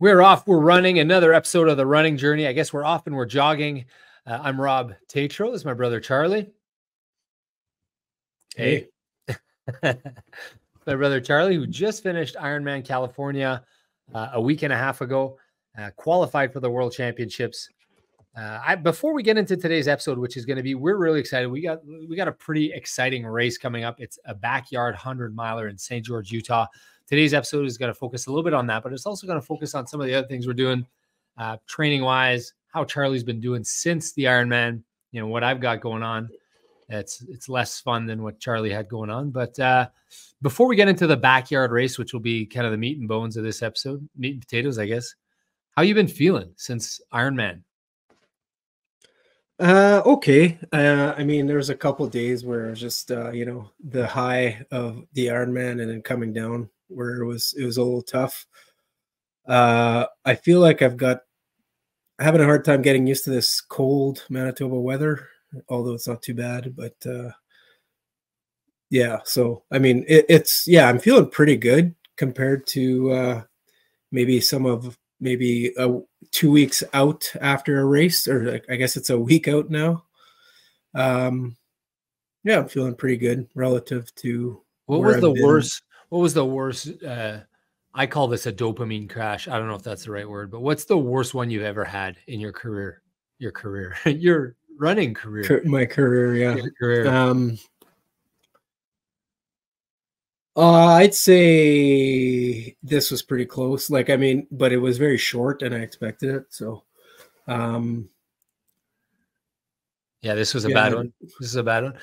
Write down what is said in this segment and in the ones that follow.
We're off. We're running another episode of the running journey. I guess we're off and we're jogging. I'm Rob Tatro. This is my brother, Charlie. Hey. My brother, Charlie, who just finished Ironman California a week and a half ago, qualified for the World Championships. Before we get into today's episode, which is going to be, we're really excited. We got a pretty exciting race coming up. It's a backyard 100-miler in St. George, Utah. Today's episode is going to focus a little bit on that, but it's also going to focus on some of the other things we're doing training-wise, how Charlie's been doing since the Ironman, you know, what I've got going on. It's less fun than what Charlie had going on. But before we get into the backyard race, which will be kind of the meat and bones of this episode, meat and potatoes, I guess, how you been feeling since Ironman? Okay. I mean, there's a couple of days where it was just, you know, the high of the Ironman and then coming down where it was a little tough. I feel like having a hard time getting used to this cold Manitoba weather, although it's not too bad, but, yeah, so, I mean, I'm feeling pretty good compared to, maybe 2 weeks out after a race, or I guess it's a week out now. Yeah, I'm feeling pretty good relative to what was the worst? What was the worst? I call this a dopamine crash. I don't know if that's the right word, but what's the worst one you've ever had in your career? Your running career. My career, yeah. Your career. I'd say this was pretty close. Like, I mean, but it was very short and I expected it. So, yeah, this was a bad one. This is a bad one.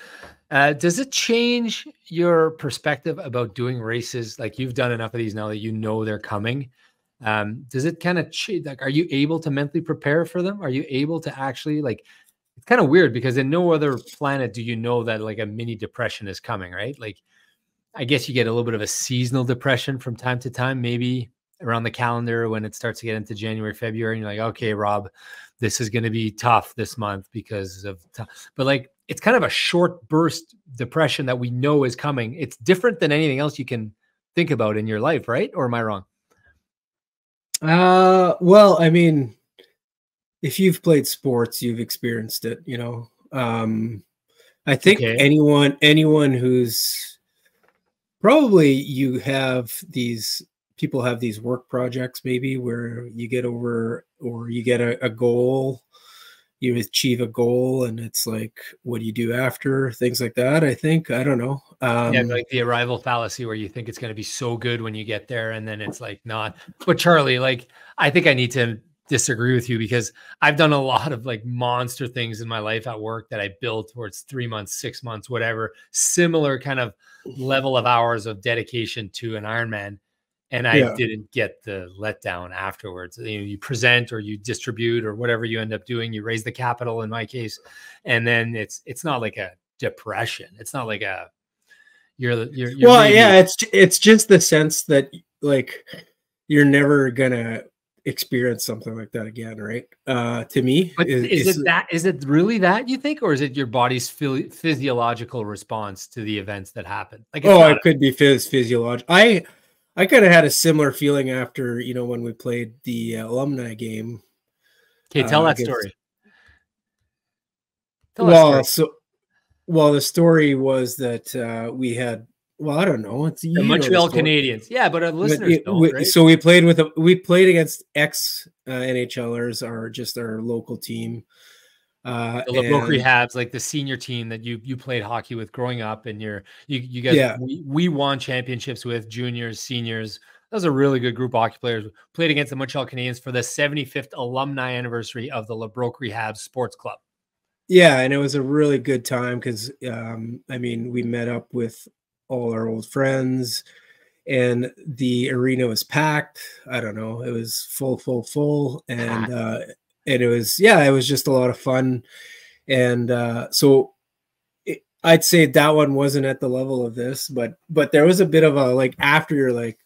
Does it change your perspective about doing races? Like, you've done enough of these now that you know they're coming. Does it kind of change? Like, are you able to mentally prepare for them? Are you able to actually, like, it's kind of weird because in no other planet do you know that like a mini depression is coming, right? Like, I guess you get a little bit of a seasonal depression from time to time, maybe around the calendar when it starts to get into January, February, and you're like, okay, Rob, this is going to be tough this month because of, but like, it's kind of a short burst depression that we know is coming. It's different than anything else you can think about in your life, right? Or am I wrong? Well, I mean, if you've played sports, you've experienced it, you know. I think anyone who's probably, people have these work projects maybe where you get over, or you get a goal, you achieve a goal, and it's like, what do you do after? Things like that. I don't know. Yeah, like the arrival fallacy where you think it's going to be so good when you get there and then it's like not. But Charlie, like, I think I need to disagree with you because I've done a lot of like monster things in my life at work that I built towards 3 months, 6 months, whatever, similar kind of level of hours of dedication to an Ironman. And I didn't get the letdown afterwards. You know, you present or you distribute or whatever you end up doing, you raise the capital in my case. And then it's not like a depression. It's not like a, you're well, maybe, yeah, it's just the sense that like, you're never gonna experience something like that again, right? To me, but is it really that, you think, or is it your body's physiological response to the events that happen? Like, it could be physiological. I kind of had a similar feeling after, you know, when we played the alumni game. Okay, tell that story. Well, the story was that we had, well, I don't know. It's the Montreal Canadiens. Yeah, but our listeners don't, right? So we played against ex NHLers, our local team. The LeBrook Rehabs, like the senior team that you played hockey with growing up, and you guys, we won championships with juniors, seniors. That was a really good group of hockey players. Played against the Montreal Canadiens for the 75th alumni anniversary of the LeBrook Rehabs Sports Club. Yeah, and it was a really good time because, I mean, we met up with all our old friends, and the arena was packed. I don't know, it was full, and it was just a lot of fun. And so I'd say that one wasn't at the level of this, but there was a bit of a, like, after you're like,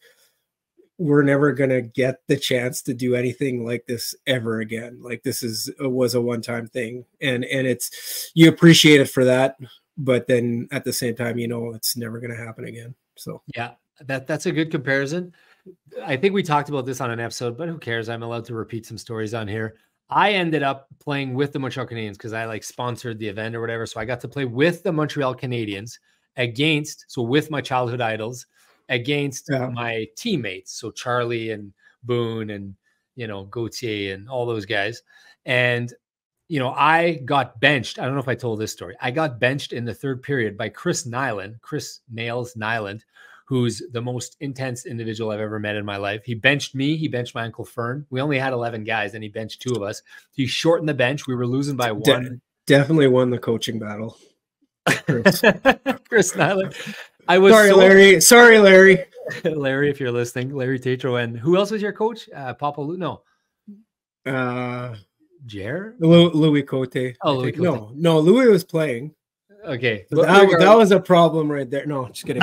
we're never going to get the chance to do anything like this ever again. Like, this was a one-time thing, and it's, you appreciate it for that, but then at the same time, you know, it's never going to happen again. So yeah, that's a good comparison. I think we talked about this on an episode, but who cares? I'm allowed to repeat some stories on here. I ended up playing with the Montreal Canadiens because I like sponsored the event or whatever. So I got to play with the Montreal Canadiens with my childhood idols against my teammates. So Charlie and Boone and, Gauthier and all those guys. And, I got benched. I don't know if I told this story. I got benched in the third period by Chris Nails Nyland, who's the most intense individual I've ever met in my life. He benched me. He benched my Uncle Fern. We only had 11 guys, and he benched 2 of us. He shortened the bench. We were losing by 1. Definitely won the coaching battle. Chris Nyland. Larry. Sorry, Larry. Larry, if you're listening. Larry Tatro. And who else was your coach? Papa Lou? No. Jer? Louis Cote. Oh, Louis Cote. No, Louis was playing. Okay. That was a problem right there. No, just kidding.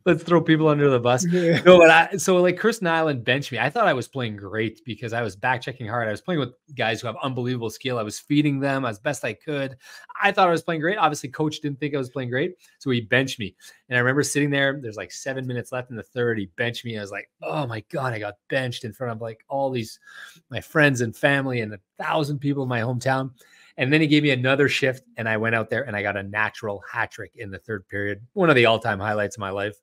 Let's throw people under the bus. Yeah. No, but Chris Nyland benched me. I thought I was playing great because I was back checking hard. I was playing with guys who have unbelievable skill. I was feeding them as best I could. I thought I was playing great. Obviously, coach didn't think I was playing great. So he benched me. And I remember sitting there, there's like 7 minutes left in the third. He benched me. I was like, oh my God, I got benched in front of like all these, my friends and family and 1,000 people in my hometown. And then he gave me another shift, and I went out there and I got a natural hat trick in the third period. One of the all-time highlights of my life.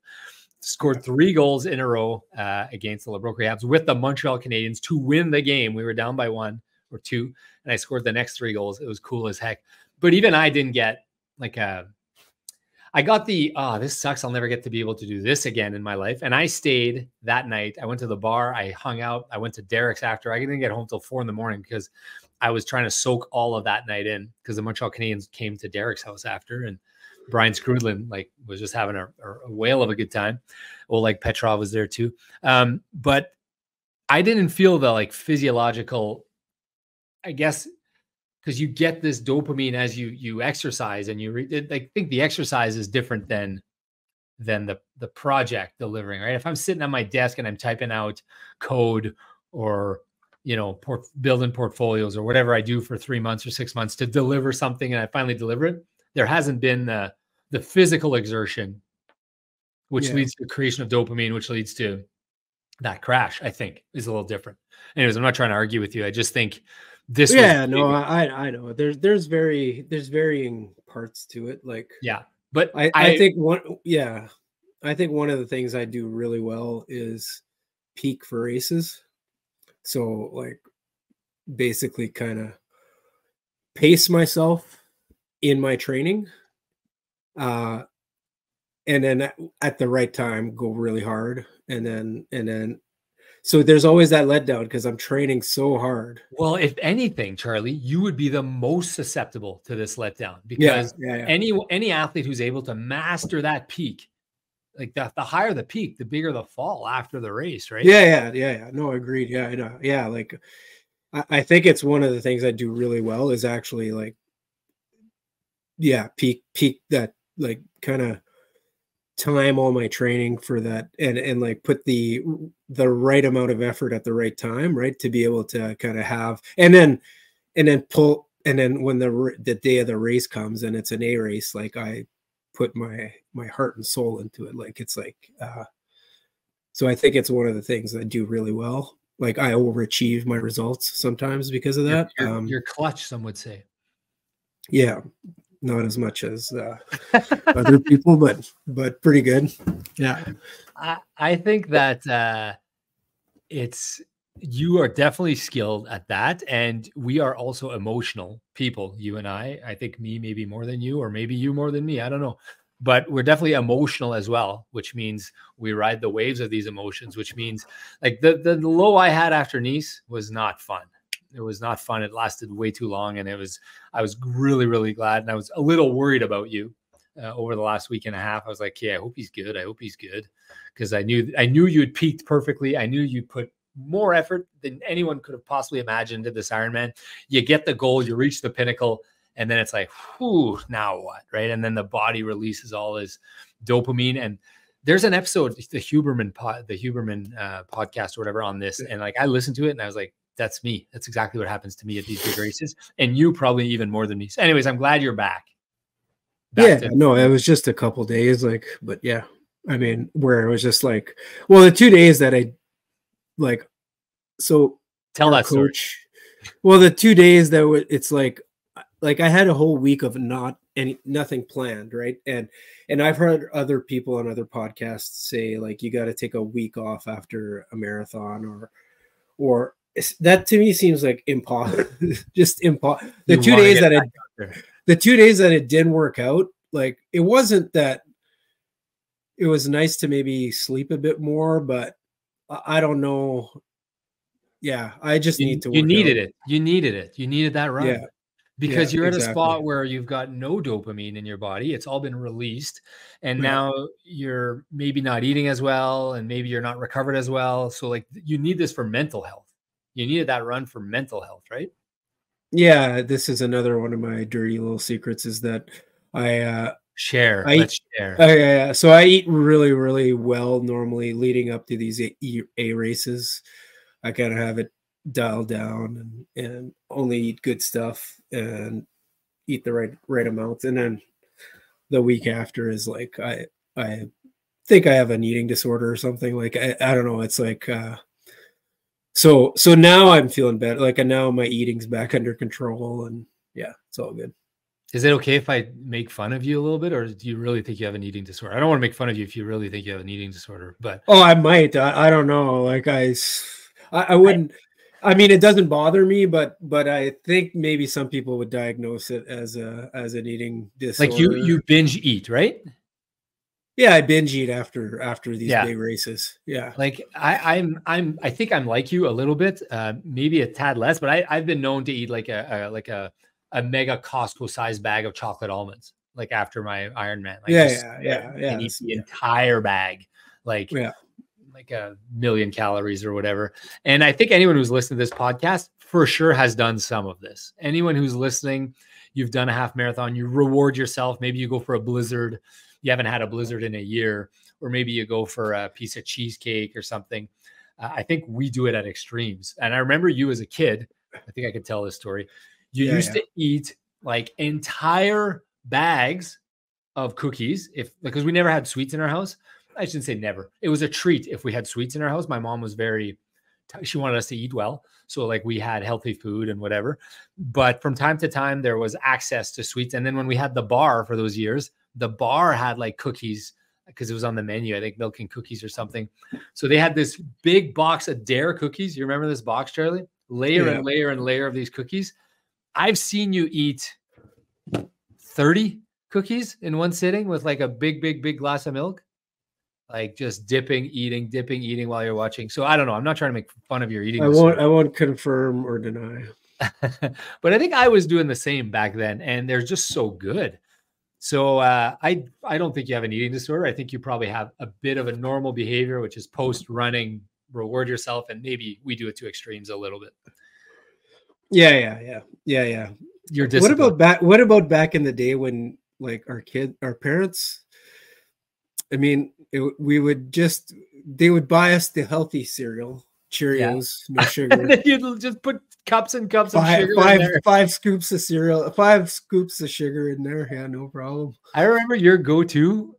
Scored 3 goals in a row against the LeBrook Habs with the Montreal Canadiens to win the game. We were down by 1 or 2, and I scored the next 3 goals. It was cool as heck. But even I didn't get I got this sucks. I'll never get to be able to do this again in my life. And I stayed that night. I went to the bar. I hung out. I went to Derek's after. I didn't get home till 4 a.m. because I was trying to soak all of that night in because the Montreal Canadiens came to Derek's house after, and Brian Scrudlin was just having a whale of a good time. Oleg Petrov was there too. But I didn't feel the physiological, I guess, because you get this dopamine as you exercise, and I think the exercise is different than the project delivering, right? If I'm sitting at my desk and I'm typing out code or building portfolios or whatever I do for 3 months or 6 months to deliver something, and I finally deliver it, there hasn't been the physical exertion, which leads to the creation of dopamine, which leads to that crash, I think, is a little different. Anyways, I'm not trying to argue with you. I just think this. I know. There's varying parts to it. But I think one of the things I do really well is peak for races. So basically kind of pace myself in my training, and then at the right time go really hard, and then so there's always that letdown because I'm training so hard. Well, if anything, Charlie, you would be the most susceptible to this letdown because any athlete who's able to master that peak, the higher the peak, the bigger the fall after the race, right? Yeah. No, agreed. Yeah, I know. Yeah, I think it's one of the things I do really well is actually peak that kind of time all my training for that and put the right amount of effort at the right time, right, to be able to kind of have and then pull, and then when the day of the race comes and it's an A race, I put my heart and soul into it. So I think it's one of the things I do really well. I overachieve my results sometimes because of that. You're clutch, some would say. Yeah, not as much as other people, but pretty good. Yeah, I think that you are definitely skilled at that, and we are also emotional people. You and I think me maybe more than you, or maybe you more than me. I don't know. But we're definitely emotional as well, which means we ride the waves of these emotions, which means the low I had after Nice was not fun. It was not fun. It lasted way too long. And I was really, really glad. And I was a little worried about you over the last week and a half. I was like, I hope he's good. I hope he's good. Because I knew you'd peaked perfectly. I knew you'd put more effort than anyone could have possibly imagined at this Ironman. You get the goal, you reach the pinnacle. And then it's like, whew, now what, right? And then the body releases all this dopamine. And there's an episode, the Huberman podcast or whatever on this. And I listened to it and I was like, that's me. That's exactly what happens to me at these big races. And you probably even more than me. So anyways, I'm glad you're back. No, it was just a couple days, but yeah. I mean, where it was just like, well, the 2 days that I like, so Tell our that story. coach, well, the 2 days that it's like I had a whole week of nothing planned, right? And I've heard other people on other podcasts say like you got to take a week off after a marathon, or that to me seems like impossible. Just impossible. The 2 days that it didn't work out, like it wasn't that. It was nice to maybe sleep a bit more, but I don't know. Yeah, I just need to You work needed out. it. You needed it. You needed that run. Yeah, Because you're at a exactly. spot where you've got no dopamine in your body. It's all been released. And Yeah. now you're maybe not eating as well, and maybe you're not recovered as well. So like you need this for mental health. You needed that run for mental health, right? Yeah, this is another one of my dirty little secrets is that I Share. I Let's share. yeah, so I eat really, really well normally leading up to these A races. I kind of have it dialed down and only eat good stuff and eat the right amount. And then the week after is like I think I have an eating disorder or something. Like I don't know. It's like so now I'm feeling better. Like now my eating's back under control, and yeah, it's all good. Is it okay if I make fun of you a little bit, or do you really think you have an eating disorder? I don't want to make fun of you if you really think you have an eating disorder, but Oh, I might. I don't know. Like I wouldn't. I mean, it doesn't bother me, but I think maybe some people would diagnose it as an eating disorder. like you binge eat, right? Yeah, I binge eat after these Yeah. big races. Yeah. Like I think I'm like you a little bit, maybe a tad less, but I've been known to eat like a mega Costco sized bag of chocolate almonds, like after my Ironman. Like Yeah. and eat the entire bag, like like 1,000,000 calories or whatever. And I think anyone who's listened to this podcast for sure has done some of this. Anyone who's listening, you've done a half marathon, you reward yourself. Maybe you go for a blizzard. You haven't had a blizzard in a year, or maybe you go for a piece of cheesecake or something. I think we do it at extremes. And I remember you as a kid, I think I could tell this story. You used to eat like entire bags of cookies because we never had sweets in our house. I shouldn't say never. It was a treat if we had sweets in our house. My mom was she wanted us to eat well. So like we had healthy food and whatever. But from time to time, there was access to sweets. And then when we had the bar for those years, the bar had like cookies because it was on the menu, I think milk and cookies or something. So they had this big box of Dare cookies. You remember this box, Charlie? Layer and layer and layer of these cookies. I've seen you eat 30 cookies in one sitting with like a big glass of milk. Like just dipping, eating while you're watching. So I don't know. I'm not trying to make fun of your eating. I won't confirm or deny. But I think I was doing the same back then, and they're just so good. So I don't think you have an eating disorder. I think you probably have a bit of a normal behavior, which is post running, reward yourself, and maybe we do it to extremes a little bit. Yeah. You're what about back in the day when like our parents? I mean, they would buy us the healthy cereal, Cheerios, no sugar. And then you'd just put cups and cups of sugar in there. 5 scoops of cereal, 5 scoops of sugar in there. Yeah, no problem. I remember your go-to,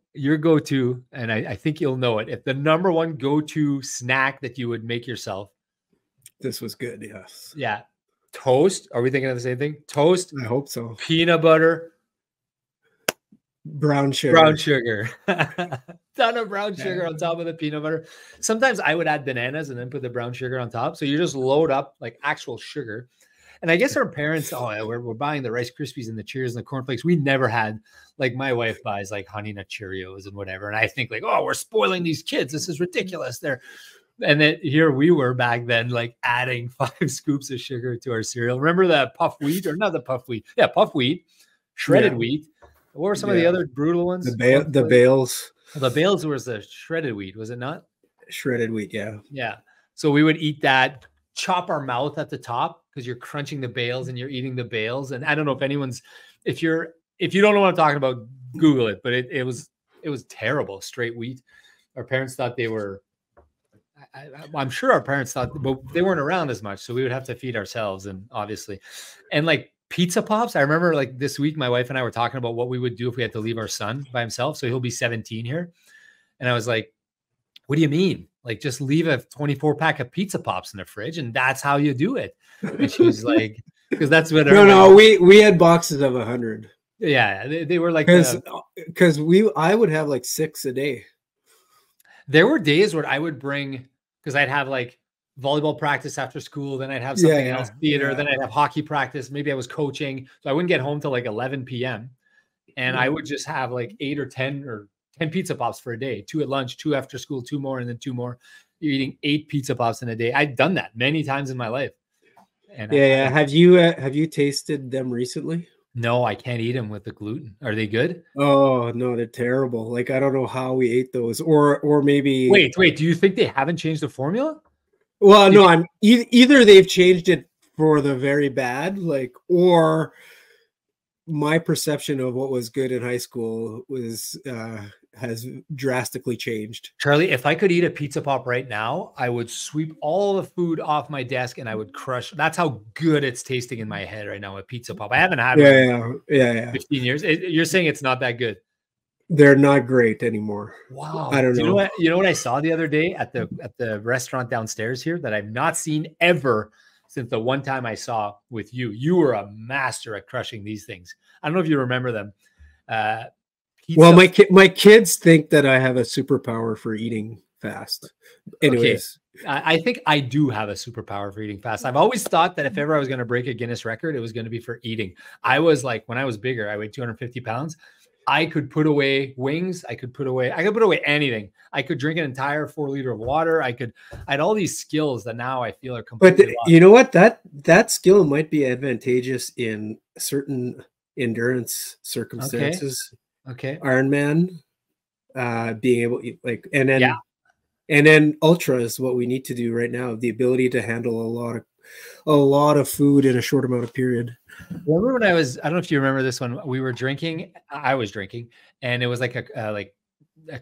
and I think you'll know it. If the number one go-to snack that you would make yourself. This was good, yes. Yeah. Toast. Are we thinking of the same thing? Toast. I hope so. Peanut butter. Brown sugar. Ton of brown sugar on top of the peanut butter. Sometimes I would add bananas and then put the brown sugar on top. So you just load up like actual sugar. And I guess our parents, we're buying the Rice Krispies and the Cheerios and the cornflakes. We never had, like my wife buys like Honey Nut Cheerios and whatever. And I think like, oh, we're spoiling these kids. This is ridiculous. And then here we were back then, like adding 5 scoops of sugar to our cereal. Remember that puff wheat, or not the puff wheat? Yeah, puff wheat, shredded wheat. What were some of the other brutal ones? The bales. The bales was the shredded wheat, was it not? Shredded wheat, yeah. Yeah. So we would eat that, chop our mouth at the top because you're crunching the bales and you're eating the bales. And I don't know if you don't know what I'm talking about, Google it. But it was terrible, straight wheat. Our parents thought they were. I'm sure our parents thought, but they weren't around as much, so we would have to feed ourselves, and obviously, and like pizza pops. I remember like this week, my wife and I were talking about what we would do if we had to leave our son by himself. So he'll be 17 here. And I was like, what do you mean? Like, just leave a 24 pack of Pizza Pops in the fridge and that's how you do it. And she was like, because that's what. No, we had boxes of 100. Yeah, they were like, because I would have like 6 a day. There were days where I would bring, because I'd have like volleyball practice after school, then I'd have something else, theater, then I'd have hockey practice. Maybe I was coaching, so I wouldn't get home till like 11 p.m. And I would just have like 8 or 10 Pizza Pops for a day, 2 at lunch, 2 after school, 2 more, and then 2 more. You're eating 8 Pizza Pops in a day. I've done that many times in my life. And have you tasted them recently? No, I can't eat them with the gluten. Are they good? Oh no, they're terrible. Like, I don't know how we ate those, or maybe. Wait. Do you think they haven't changed the formula? Well, no, either they've changed it for the very bad, like, or my perception of what was good in high school has drastically changed. Charlie, if I could eat a Pizza Pop right now, I would sweep all the food off my desk and I would crush. That's how good it's tasting in my head right now, a Pizza Pop. I haven't had one in 15 years. You're saying it's not that good. They're not great anymore. Wow. I don't know. You know what I saw the other day at the restaurant downstairs here that I've not seen ever since the one time I saw with you. You were a master at crushing these things. I don't know if you remember them. Well, my kids think that I have a superpower for eating fast. Anyways, okay. I think I do have a superpower for eating fast. I've always thought that if ever I was going to break a Guinness record, it was going to be for eating. I was like, when I was bigger, I weighed 250 pounds. I could put away wings. I could put away anything. I could drink an entire 4 liter of water. I had all these skills that now I feel are completely lost. You know what? That skill might be advantageous in certain endurance circumstances. Okay. Ironman, being able like, and then ultra is what we need to do right now. The ability to handle a lot of food in a short amount of period. Remember when I don't know if you remember this one, we were drinking, I was drinking, and it was like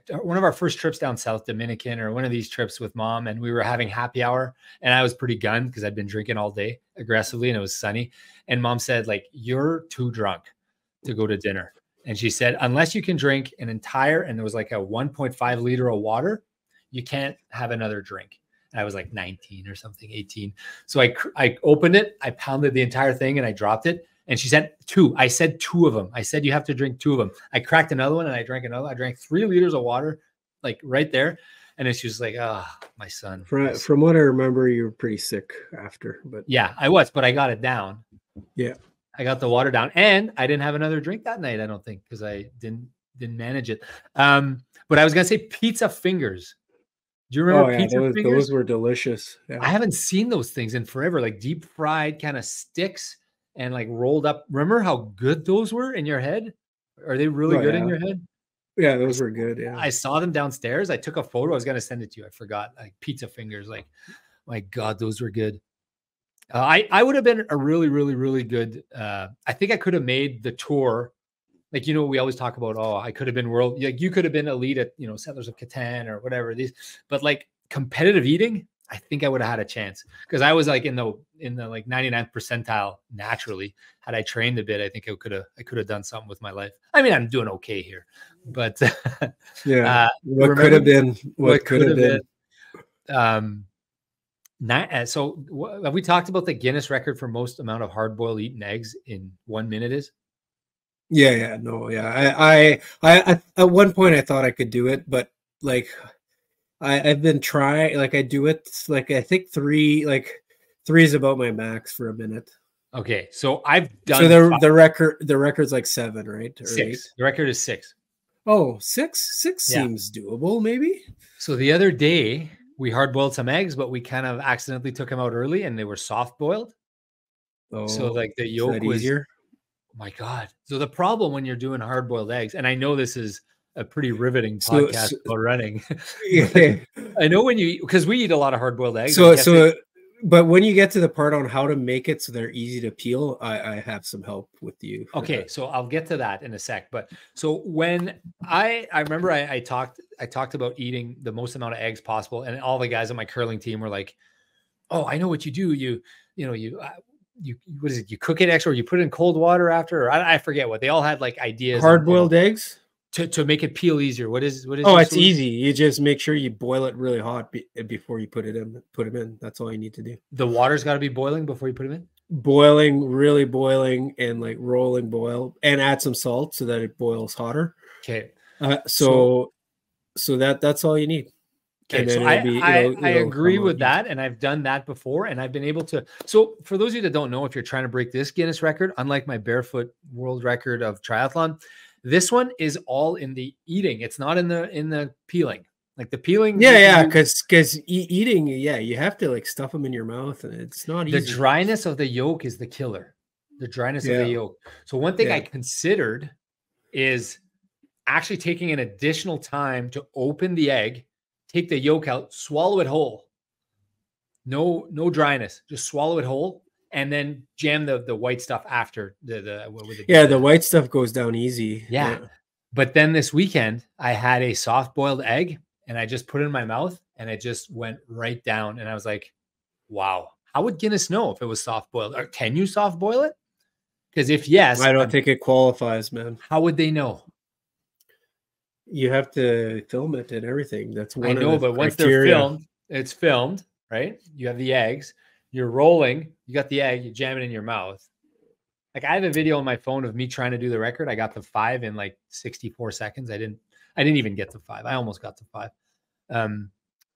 one of our first trips down South Dominican, or one of these trips with mom, and we were having happy hour, and I was pretty gunned because I'd been drinking all day aggressively and it was sunny. And mom said, like, you're too drunk to go to dinner. And she said, unless you can drink an entire, and there was like a 1.5 liter of water, you can't have another drink. And I was like 19 or something, 18. So I opened it, I pounded the entire thing and I dropped it. And she said 2. I said 2 of them. I said, you have to drink 2 of them. I cracked another one and I drank another. I drank 3 liters of water, like right there. And then she was like, oh, my son. From what I remember, you were pretty sick after. But yeah, I was, but I got it down. Yeah. I got the water down, and I didn't have another drink that night, I don't think, because I didn't manage it. But I was gonna say pizza fingers. Do you remember pizza fingers? Those were delicious. Yeah. I haven't seen those things in forever, like deep fried kind of sticks and like rolled up. Remember how good those were in your head? Are they really good in your head? Yeah, those were good. Yeah, I saw them downstairs. I took a photo. I was gonna send it to you. I forgot. Like pizza fingers. Like, my God, those were good. I would have been a really, really, really good. I think I could have made the tour. Like, you know, we always talk about, oh, I could have been like you could have been elite at, you know, Settlers of Catan or whatever these, but like competitive eating, I think I would have had a chance, because I was like in the like 99th percentile naturally. Had I trained a bit, I think I could have done something with my life. I mean, I'm doing okay here, but yeah, what could have been. So have we talked about the Guinness record for most amount of hard-boiled eaten eggs in 1 minute is? Yeah. I at one point I thought I could do it, but like I've been trying, like I do it, like I think 3 is about my max for a minute. Okay, so I've done. So the record's like 7, right? Or 6. 8? The record is 6. Oh, 6 seems doable, maybe. So the other day we hard-boiled some eggs, but we kind of accidentally took them out early and they were soft-boiled. Oh, so like the yolk was easier. Oh my God. So the problem when you're doing hard-boiled eggs, and I know this is a pretty riveting podcast about running. Yeah. I know when you, because we eat a lot of hard-boiled eggs. But when you get to the part on how to make it so they're easy to peel, I have some help with you. Okay, so I'll get to that in a sec. But so when I remember I talked about eating the most amount of eggs possible, and all the guys on my curling team were like, "Oh, I know what you do. You what is it? You cook it extra, or you put it in cold water after, or I forget what. They all had like ideas. Hard-boiled eggs? to make it peel easier? What is Oh, your it's solution? easy. You just make sure you boil it really hot before you put them in. That's all you need to do. The water's got to be boiling before you put them in? Boiling, really boiling, and like rolling boil, and add some salt so that it boils hotter. Okay. So that's all you need. Okay, And so then I it'll agree come out with easy. that, and I've done that before, and I've been able to. So for those of you that don't know, if you're trying to break this Guinness record, unlike my barefoot world record of triathlon, this one is all in the eating. It's not in the peeling. Like the peeling, Yeah, because eating, you have to like stuff them in your mouth, and it's not the easy. dryness of the yolk is the killer. The dryness of the yolk. So one thing I considered is actually taking an additional time to open the egg, take the yolk out, swallow it whole. No dryness, just swallow it whole, and then jam the white stuff after the white stuff goes down easy. Yeah. But then this weekend I had a soft boiled egg and I just put it in my mouth and it just went right down. And I was like, wow, how would Guinness know if it was soft boiled? Or can you soft boil it? Because if yes, I don't think it qualifies, man. How would they know? You have to film it and everything. That's one. I know, but once they're filmed, it's filmed, right? You have the eggs, you're rolling, you got the egg, you jam it in your mouth. Like I have a video on my phone of me trying to do the record. I got to 5 in like 64 seconds. I didn't even get to 5. I almost got to 5.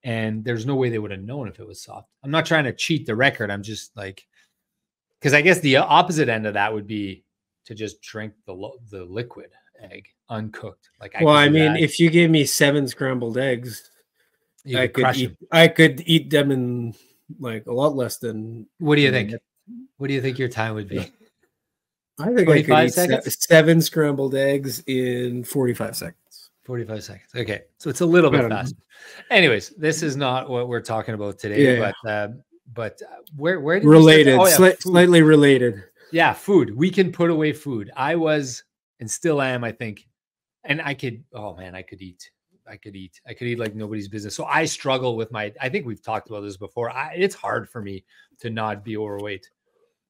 And there's no way they would have known if it was soft. I'm not trying to cheat the record. I'm just like, because I guess the opposite end of that would be to just drink the liquid egg uncooked. Like I mean, if you gave me 7 scrambled eggs, I could eat them in like a lot less than. What do you think? What do you think your time would be? I think I could eat 7 scrambled eggs in 45 seconds. 45 seconds. Okay. So it's a little bit faster. Anyways, this is not what we're talking about today, but where did related, slightly related. Yeah. Food. We can put away food. I was, and still am, I think. And I could, oh man, I could eat like nobody's business. So I struggle with I think we've talked about this before. It's hard for me to not be overweight.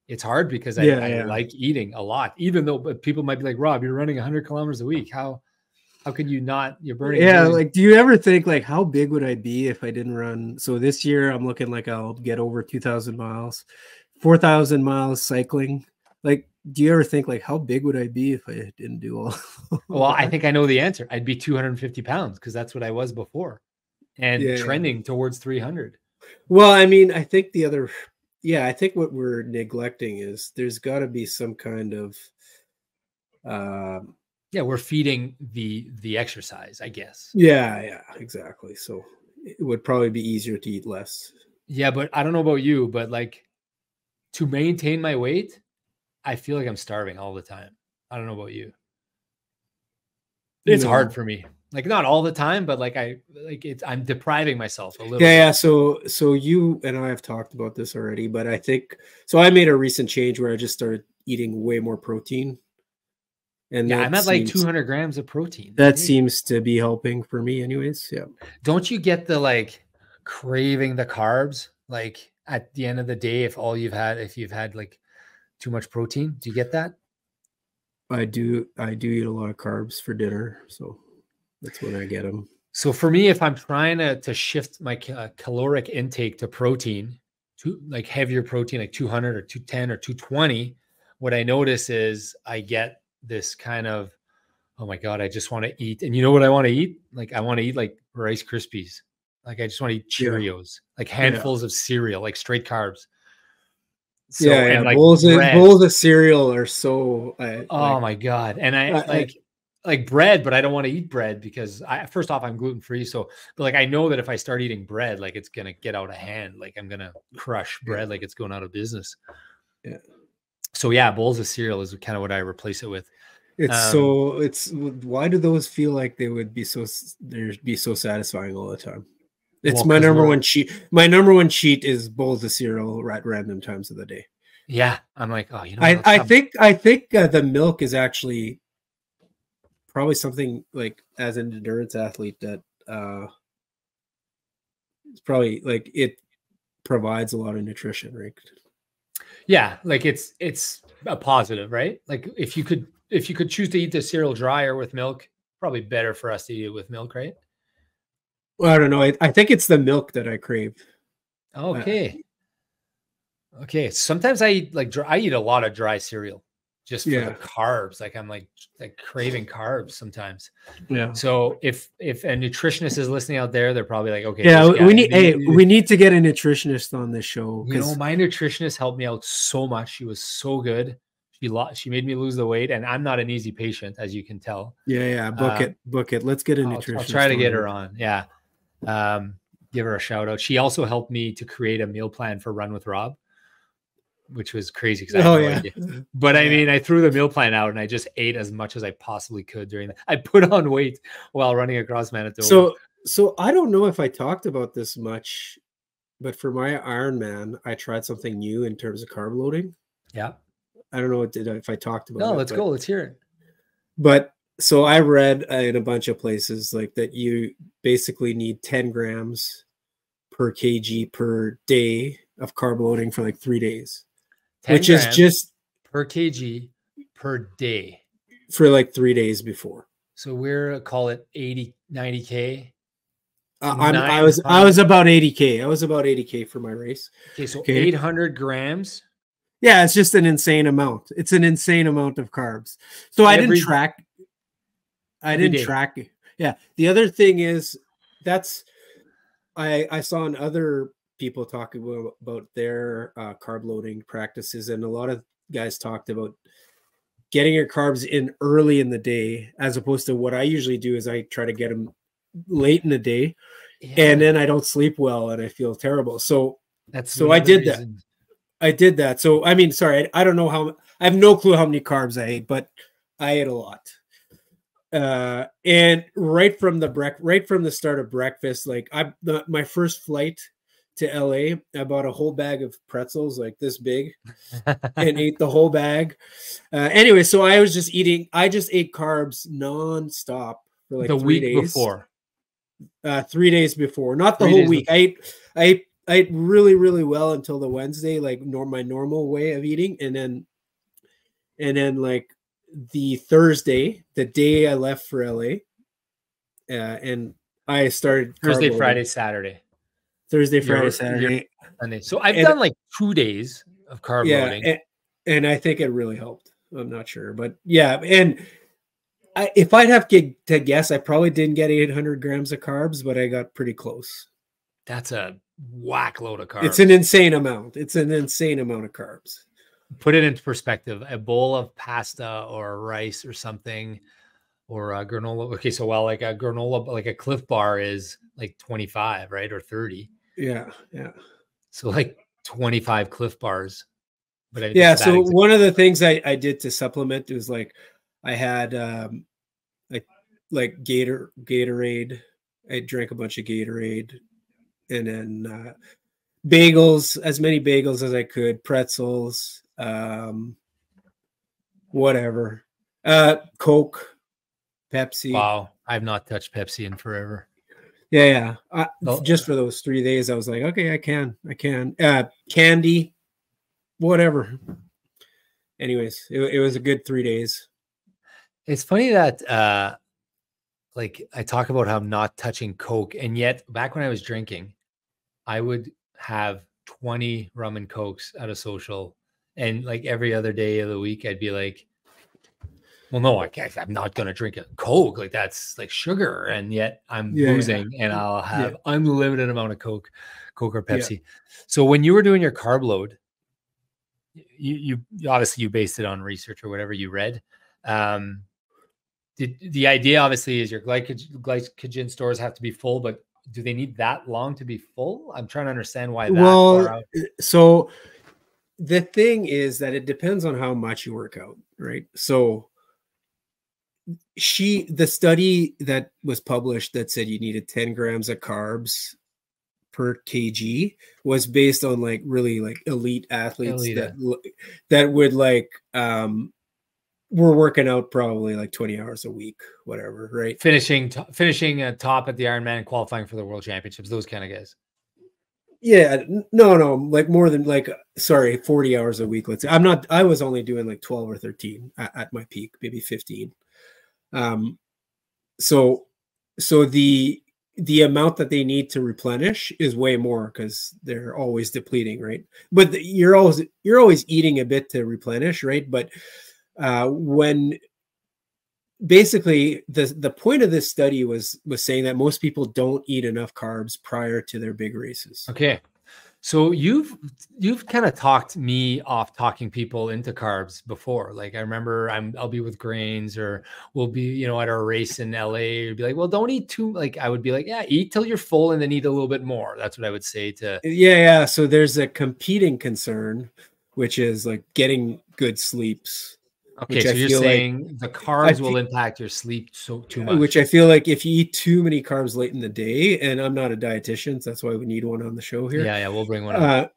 It's hard because I like eating a lot, even though people might be like, Rob, you're running 100 kilometers a week. How can you not? You're burning. Yeah. Like, do you ever think like, how big would I be if I didn't run? So this year I'm looking like I'll get over 2,000 miles, 4,000 miles cycling. Like, do you ever think like, how big would I be if I didn't do all? Well, I think I know the answer. I'd be 250 pounds because that's what I was before, and trending towards 300. Well, I mean, I think I think what we're neglecting is there's got to be some kind of we're feeding the exercise, I guess. Yeah, exactly. So it would probably be easier to eat less. Yeah, but I don't know about you, but like to maintain my weight, I feel like I'm starving all the time. I don't know about you. It's hard for me. Like not all the time, but I'm depriving myself a little. Yeah. So you and I have talked about this already, but I think so. I made a recent change where I just started eating way more protein. And I'm at like 200 grams of protein. That seems to be helping for me, anyways. Yeah. Don't you get the like craving the carbs like at the end of the day if you've had like too much protein? Do you get that? I do eat a lot of carbs for dinner, so that's when I get them. So for me, if I'm trying to shift my caloric intake to protein, to like heavier protein, like 200 or 210 or 220, what I notice is I get this kind of, oh my God, I just want to eat. And you know what I want to eat? Like I want to eat like Rice Krispies. Like I just want to eat Cheerios, like handfuls of cereal, like straight carbs. So, and like bowls of cereal are so. My God! And I like bread, but I don't want to eat bread because first off I'm gluten free. So, but like I know that if I start eating bread, like it's gonna get out of hand. Like I'm gonna crush bread, like it's going out of business. Yeah. So yeah, bowls of cereal is kind of what I replace it with. It's why do those feel like they would be so satisfying all the time? It's my number one cheat. My number one cheat is bowls of cereal at random times of the day. Yeah, I'm like, oh, you know, I think the milk is actually probably something like as an endurance athlete that it's probably like it provides a lot of nutrition, right? Yeah, like it's a positive, right? Like if you could choose to eat the cereal dry or with milk, probably better for us to eat it with milk, right? Well, I don't know. I think it's the milk that I crave. Okay. Okay. Sometimes I eat I eat a lot of dry cereal just for the carbs. Like I'm like craving carbs sometimes. Yeah. So if a nutritionist is listening out there, they're probably like, okay, yeah, we need to get a nutritionist on this show. You know, my nutritionist helped me out so much. She was so good. She made me lose the weight, and I'm not an easy patient, as you can tell. Yeah. Book it. Let's get a nutritionist. I'll try to get her on. Yeah. Give her a shout out. She also helped me to create a meal plan for Run with Rob, which was crazy because I had no idea. But I mean, I threw the meal plan out and I just ate as much as I possibly could during that. I put on weight while running across Manitoba. So I don't know if I talked about this much, but for my Ironman, I tried something new in terms of carb loading. Yeah. I don't know if I talked about it. No, let's go. Let's hear it. But so I read in a bunch of places like that you basically need 10 grams per kg per day of carb loading for like 3 days, which is just per kg per day for like 3 days before. So we're call it 80, 90K. I was about 80K. I was about 80K for my race. Okay, so 800 grams. Yeah, it's just an insane amount. It's an insane amount of carbs. So I didn't track. Yeah. The other thing is I saw other people talking about their carb loading practices, and a lot of guys talked about getting your carbs in early in the day, as opposed to what I usually do is I try to get them late in the day, and then I don't sleep well and I feel terrible. So I did that. I did that. So, I mean, sorry, I don't know I have no clue how many carbs I ate, but I ate a lot. And right from the start of breakfast, like my first flight to LA, I bought a whole bag of pretzels like this big and ate the whole bag. Anyway, so I just ate carbs nonstop for like 3 days. Before. 3 days before, not the whole week. I ate really, really well until the Wednesday, like my normal way of eating. And then like the Thursday, the day I left for LA, and I started Thursday, Friday, Saturday. Sunday. So I've done like 2 days of carb loading. And I think it really helped. I'm not sure, but yeah. And if I'd have to guess, I probably didn't get 800 grams of carbs, but I got pretty close. That's a whack load of carbs. It's an insane amount. It's an insane amount of carbs. Put it into perspective, a bowl of pasta or rice or something, or a granola. Okay, so like a granola, like a Cliff Bar is like 25, right? Or 30. Yeah. So like 25 Cliff Bars. But so one of the things I did to supplement was like I had like Gatorade. I drank a bunch of Gatorade, and then bagels, as many bagels as I could, pretzels, whatever, Coke, Pepsi. Wow, I've not touched Pepsi in forever. Yeah. Just for those 3 days, I was like, okay, I can. Candy, whatever. Anyways, it was a good 3 days. It's funny that like I talk about how I'm not touching Coke, and yet back when I was drinking, I would have 20 rum and Cokes at a social, and like every other day of the week, I'd be like, well, no, I'm not going to drink a Coke. Like that's like sugar. And yet I'm boozing and I'll have unlimited amount of Coke or Pepsi. Yeah. So when you were doing your carb load, you obviously you based it on research or whatever you read. The idea obviously is your glycogen stores have to be full, but do they need that long to be full? I'm trying to understand why that far out. So the thing is that it depends on how much you work out, right? So the study that was published that said you needed 10 grams of carbs per kg was based on like really like elite athletes that would like were working out probably like 20 hours a week, whatever, right? Finishing top at the Ironman and qualifying for the World Championships, those kind of guys. Yeah, no, like more than 40 hours a week. Let's say I was only doing like 12 or 13 at my peak, maybe 15. so the amount that they need to replenish is way more because they're always depleting, right? But you're always eating a bit to replenish, right? But when basically the point of this study was saying that most people don't eat enough carbs prior to their big races. Okay. So you've kind of talked me off talking people into carbs before. Like I remember I'll be with grains, or we'll be, you know, at our race in LA, you'd be like, well, don't eat too, like I would be like, yeah, eat till you're full and then eat a little bit more. That's what I would say to. Yeah. So there's a competing concern, which is like getting good sleeps. Okay, so you're saying the carbs will impact your sleep too much. Which I feel like if you eat too many carbs late in the day, and I'm not a dietitian, so that's why we need one on the show here. Yeah, we'll bring one up.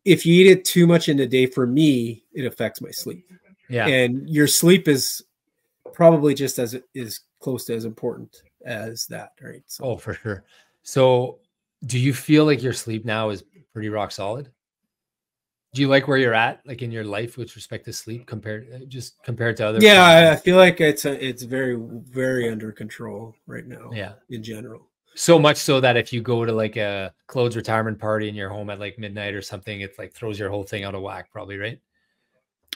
If you eat it too much in the day, for me, it affects my sleep. Yeah. And your sleep is probably just as close to as important as that, right? So. Oh, for sure. So do you feel like your sleep now is pretty rock solid? Do you like where you're at, like in your life with respect to sleep compared to other? Yeah, I feel like it's very, very under control right now. Yeah, in general. So much so that if you go to like a closed retirement party and you're home at like midnight or something, it like throws your whole thing out of whack, probably, right?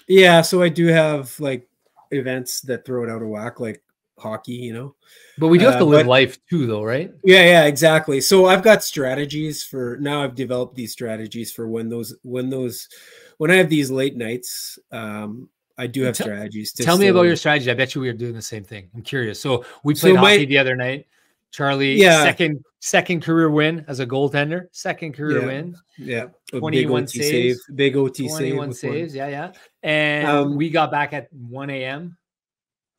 Yeah, so I do have like events that throw it out of whack, like hockey, you know. But we do have to live life too, though, right? Yeah, exactly. So I've got strategies for now. I've developed these strategies for when I have these late nights. I do have strategies. Tell me about your strategy. I bet you we are doing the same thing. I'm curious. So we played hockey the other night. Charlie, second career win as a goaltender. Second career win. Yeah. 21 saves. Big OT 21 saves. Yeah. And we got back at 1 a.m.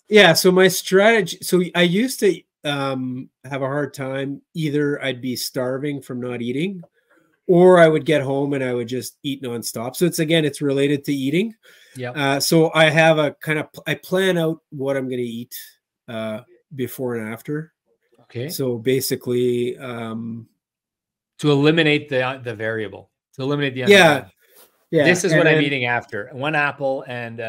Yeah. So my strategy. So I used to have a hard time. Either I'd be starving from not eating, or I would get home and I would just eat nonstop. So it's related to eating. Yeah. So I have I plan out what I'm going to eat before and after. Okay. So basically, to eliminate the variable, to eliminate the unknown. Yeah. This is what I'm eating after. 1 apple and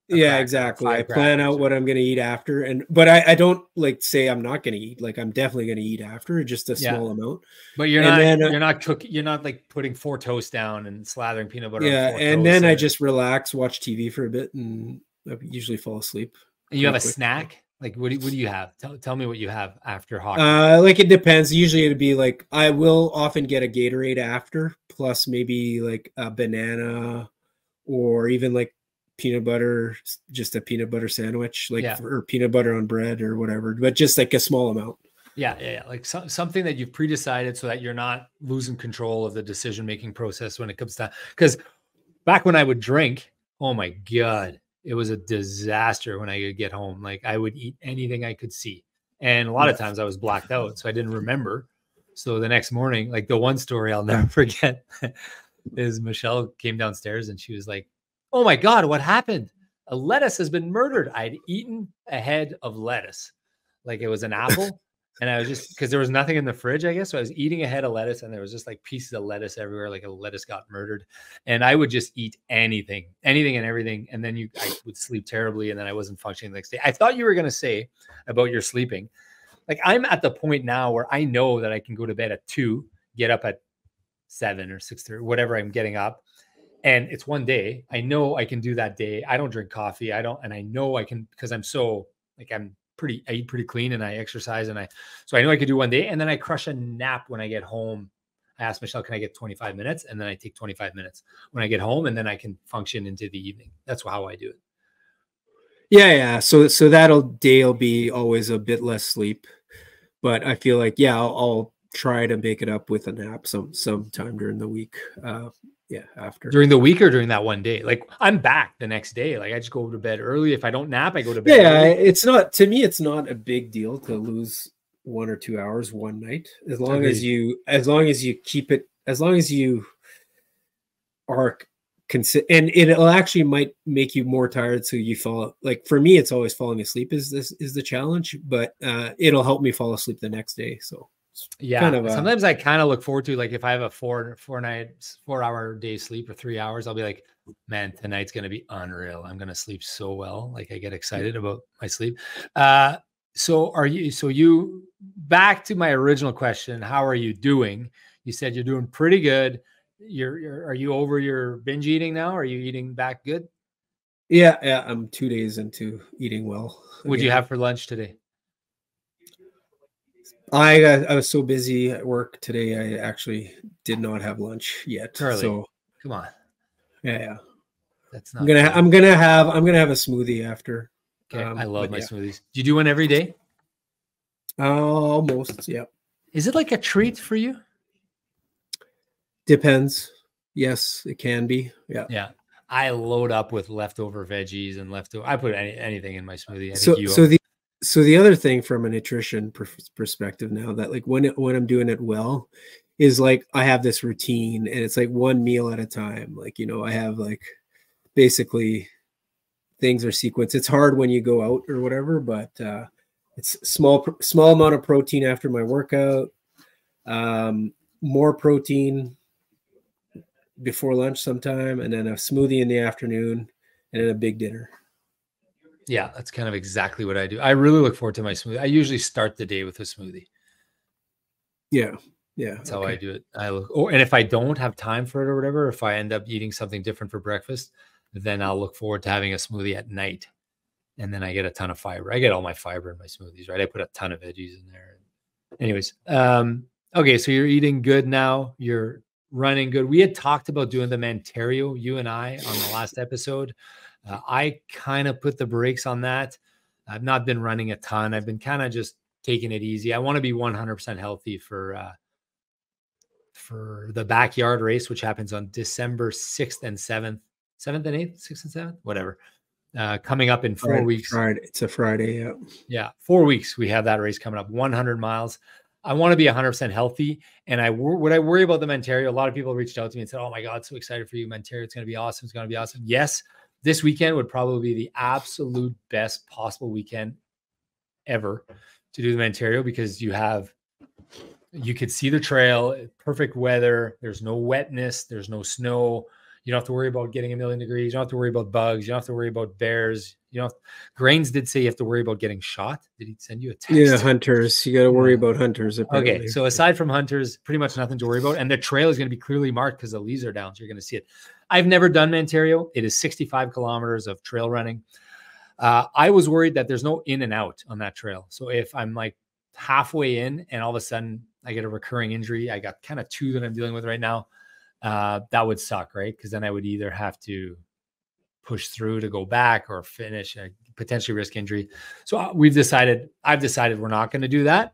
yeah, exactly. I plan out what I'm going to eat after, but I don't like say I'm not going to eat. Like I'm definitely going to eat after, just a small amount. But you're not cooking. You're not like putting 4 toasts down and slathering peanut butter. Yeah, and then I just relax, watch TV for a bit, and I usually fall asleep. And you have a snack. Like what do you have? Tell me what you have after hockey. Like it depends. Usually it'd be like I will often get a Gatorade after, plus maybe like a banana, or even like peanut butter, just a peanut butter sandwich, or peanut butter on bread or whatever, but just like a small amount. Yeah. Like something that you've pre-decided so that you're not losing control of the decision-making process when it comes to, because back when I would drink, oh my God, it was a disaster when I would get home. Like I would eat anything I could see. And a lot of times I was blacked out, so I didn't remember. So the next morning, like the one story I'll never forget is Michelle came downstairs and she was like, oh my God, what happened? A lettuce has been murdered. I'd eaten a head of lettuce. Like it was an apple. And I was just, because there was nothing in the fridge, I guess. So I was eating a head of lettuce and there was just like pieces of lettuce everywhere. Like a lettuce got murdered. And I would just eat anything and everything. And then I would sleep terribly. And then I wasn't functioning the next day. I thought you were going to say about your sleeping. Like I'm at the point now where I know that I can go to bed at 2, get up at 7 or 6:30, whatever I'm getting up. And it's one day. I know I can do that day. I don't drink coffee. And I know I can, because I'm so like, I eat pretty clean and I exercise so I know I could do one day. And then I crush a nap when I get home. I asked Michelle, can I get 25 minutes? And then I take 25 minutes when I get home and then I can function into the evening. That's how I do it. Yeah. So day will be always a bit less sleep, but I feel like, I'll try to make it up with a nap sometime during the week. After during the week or during that one day. Like I'm back the next day. Like I just go to bed early. If I don't nap, I go to bed early. It's not a big deal to lose 1 or 2 hours one night, as long as you keep it, as long as you are and it'll actually might make you more tired, so you fall. Like for me, it's always falling asleep is the challenge, but it'll help me fall asleep the next day. So sometimes I kind of look forward to, like, if I have a 4 hour day sleep or 3 hours, I'll be like, man, tonight's going to be unreal. I'm going to sleep so well. Like I get excited about my sleep. So you back to my original question, how are you doing? You said you're doing pretty good. Are you over your binge eating now? Are you eating back good? Yeah, I'm 2 days into eating well. What'd you have for lunch today? I was so busy at work today, I actually did not have lunch yet. Charlie, So come on. yeah. That's I'm not gonna good. I'm gonna have a smoothie after. Okay, I love my smoothies. Do you do one every day? Almost, yeah. Is it like a treat for you? Depends. Yes, it can be. Yeah. Yeah. I load up with leftover veggies and I put anything in my smoothie. So the other thing from a nutrition perspective now, that like when I'm doing it well, is like I have this routine, and it's like one meal at a time. Like, I have like basically things are sequenced. It's hard when you go out or whatever, but it's small amount of protein after my workout, more protein before lunch sometime, and then a smoothie in the afternoon, and then a big dinner. Yeah, that's kind of exactly what I do. I really look forward to my smoothie. I usually start the day with a smoothie. Yeah. That's how I do it. And if I don't have time for it or whatever, if I end up eating something different for breakfast, then I'll look forward to having a smoothie at night. And then I get a ton of fiber. I get all my fiber in my smoothies, right? I put a ton of veggies in there. Anyways, okay, so you're eating good now. You're running good. We had talked about doing the Mantario, you and I, on the last episode. I kind of put the brakes on that. I've not been running a ton. I've been kind of just taking it easy. I want to be 100% healthy for the backyard race, which happens on December 6th and 7th, 7th and 8th, 6th and 7th, whatever. Coming up in 4 weeks. It's a Friday. Yeah. Yeah. 4 weeks. We have that race coming up, 100 miles. I want to be 100% healthy. And what I worry about the Mantario, a lot of people reached out to me and said, "Oh my God, so excited for you, Mantario. It's going to be awesome. It's going to be awesome." Yes. This weekend would probably be the absolute best possible weekend ever to do the Mantario, because you could see the trail, perfect weather. There's no wetness. There's no snow. You don't have to worry about getting 1,000,000 degrees. You don't have to worry about bugs. You don't have to worry about bears. Grains did say you have to worry about getting shot. Did he send you a text? Yeah, hunters. You got to worry about hunters. Apparently. Okay, so aside from hunters, pretty much nothing to worry about. And the trail is going to be clearly marked because the leaves are down, so you're going to see it. I've never done Mantario. It is 65 kilometers of trail running. I was worried that there's no in and out on that trail. So if I'm like halfway in and all of a sudden I get a recurring injury, I got kind of 2 that I'm dealing with right now. That would suck, right? Because then I would either have to push through to go back or finish, potentially risk injury. So I've decided we're not going to do that.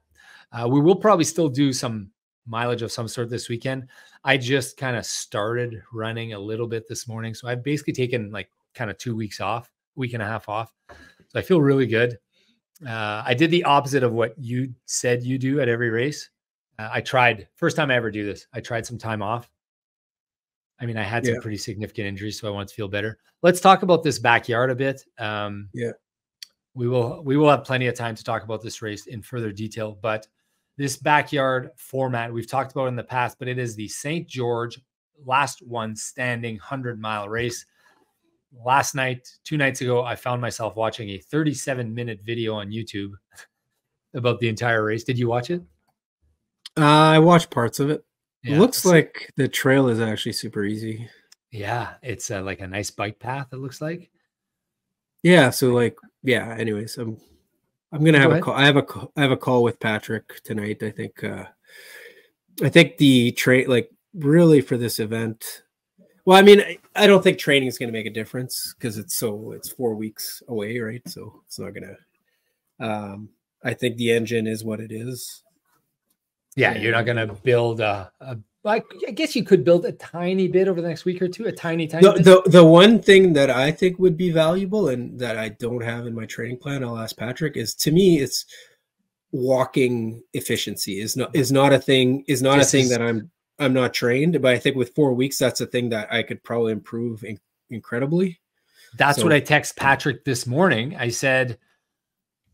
We will probably still do some mileage of some sort this weekend. I just kind of started running a little bit this morning. So I've basically taken like kind of 2 weeks off, week and a half off. So I feel really good. I did the opposite of what you said you do at every race. I tried, first time I ever do this, I tried some time off. I mean, I had some pretty significant injuries, so I wanted to feel better. Let's talk about this backyard a bit. We will have plenty of time to talk about this race in further detail, but this backyard format we've talked about in the past, but it is the St. George last one standing 100-mile race. Last night, 2 nights ago, I found myself watching a 37-minute video on YouTube about the entire race. Did you watch it? I watched parts of it. Yeah. It looks like the trail is actually super easy. Yeah, it's like a nice bike path, it looks like. Yeah, so like, yeah, anyways, I'm gonna have a call. I have a call with Patrick tonight. I think the train, like, really for this event. Well, I mean, I don't think training is gonna make a difference because it's 4 weeks away, right? So it's not gonna. I think the engine is what it is. Yeah, you're not gonna build I guess you could build a tiny bit over the next week or two, a tiny bit. The one thing that I think would be valuable and that I don't have in my training plan, I'll ask Patrick, is, to me, it's walking efficiency is not a thing that I'm not trained, but I think with 4 weeks, that's a thing that I could probably improve incredibly. That's what I text Patrick this morning. I said,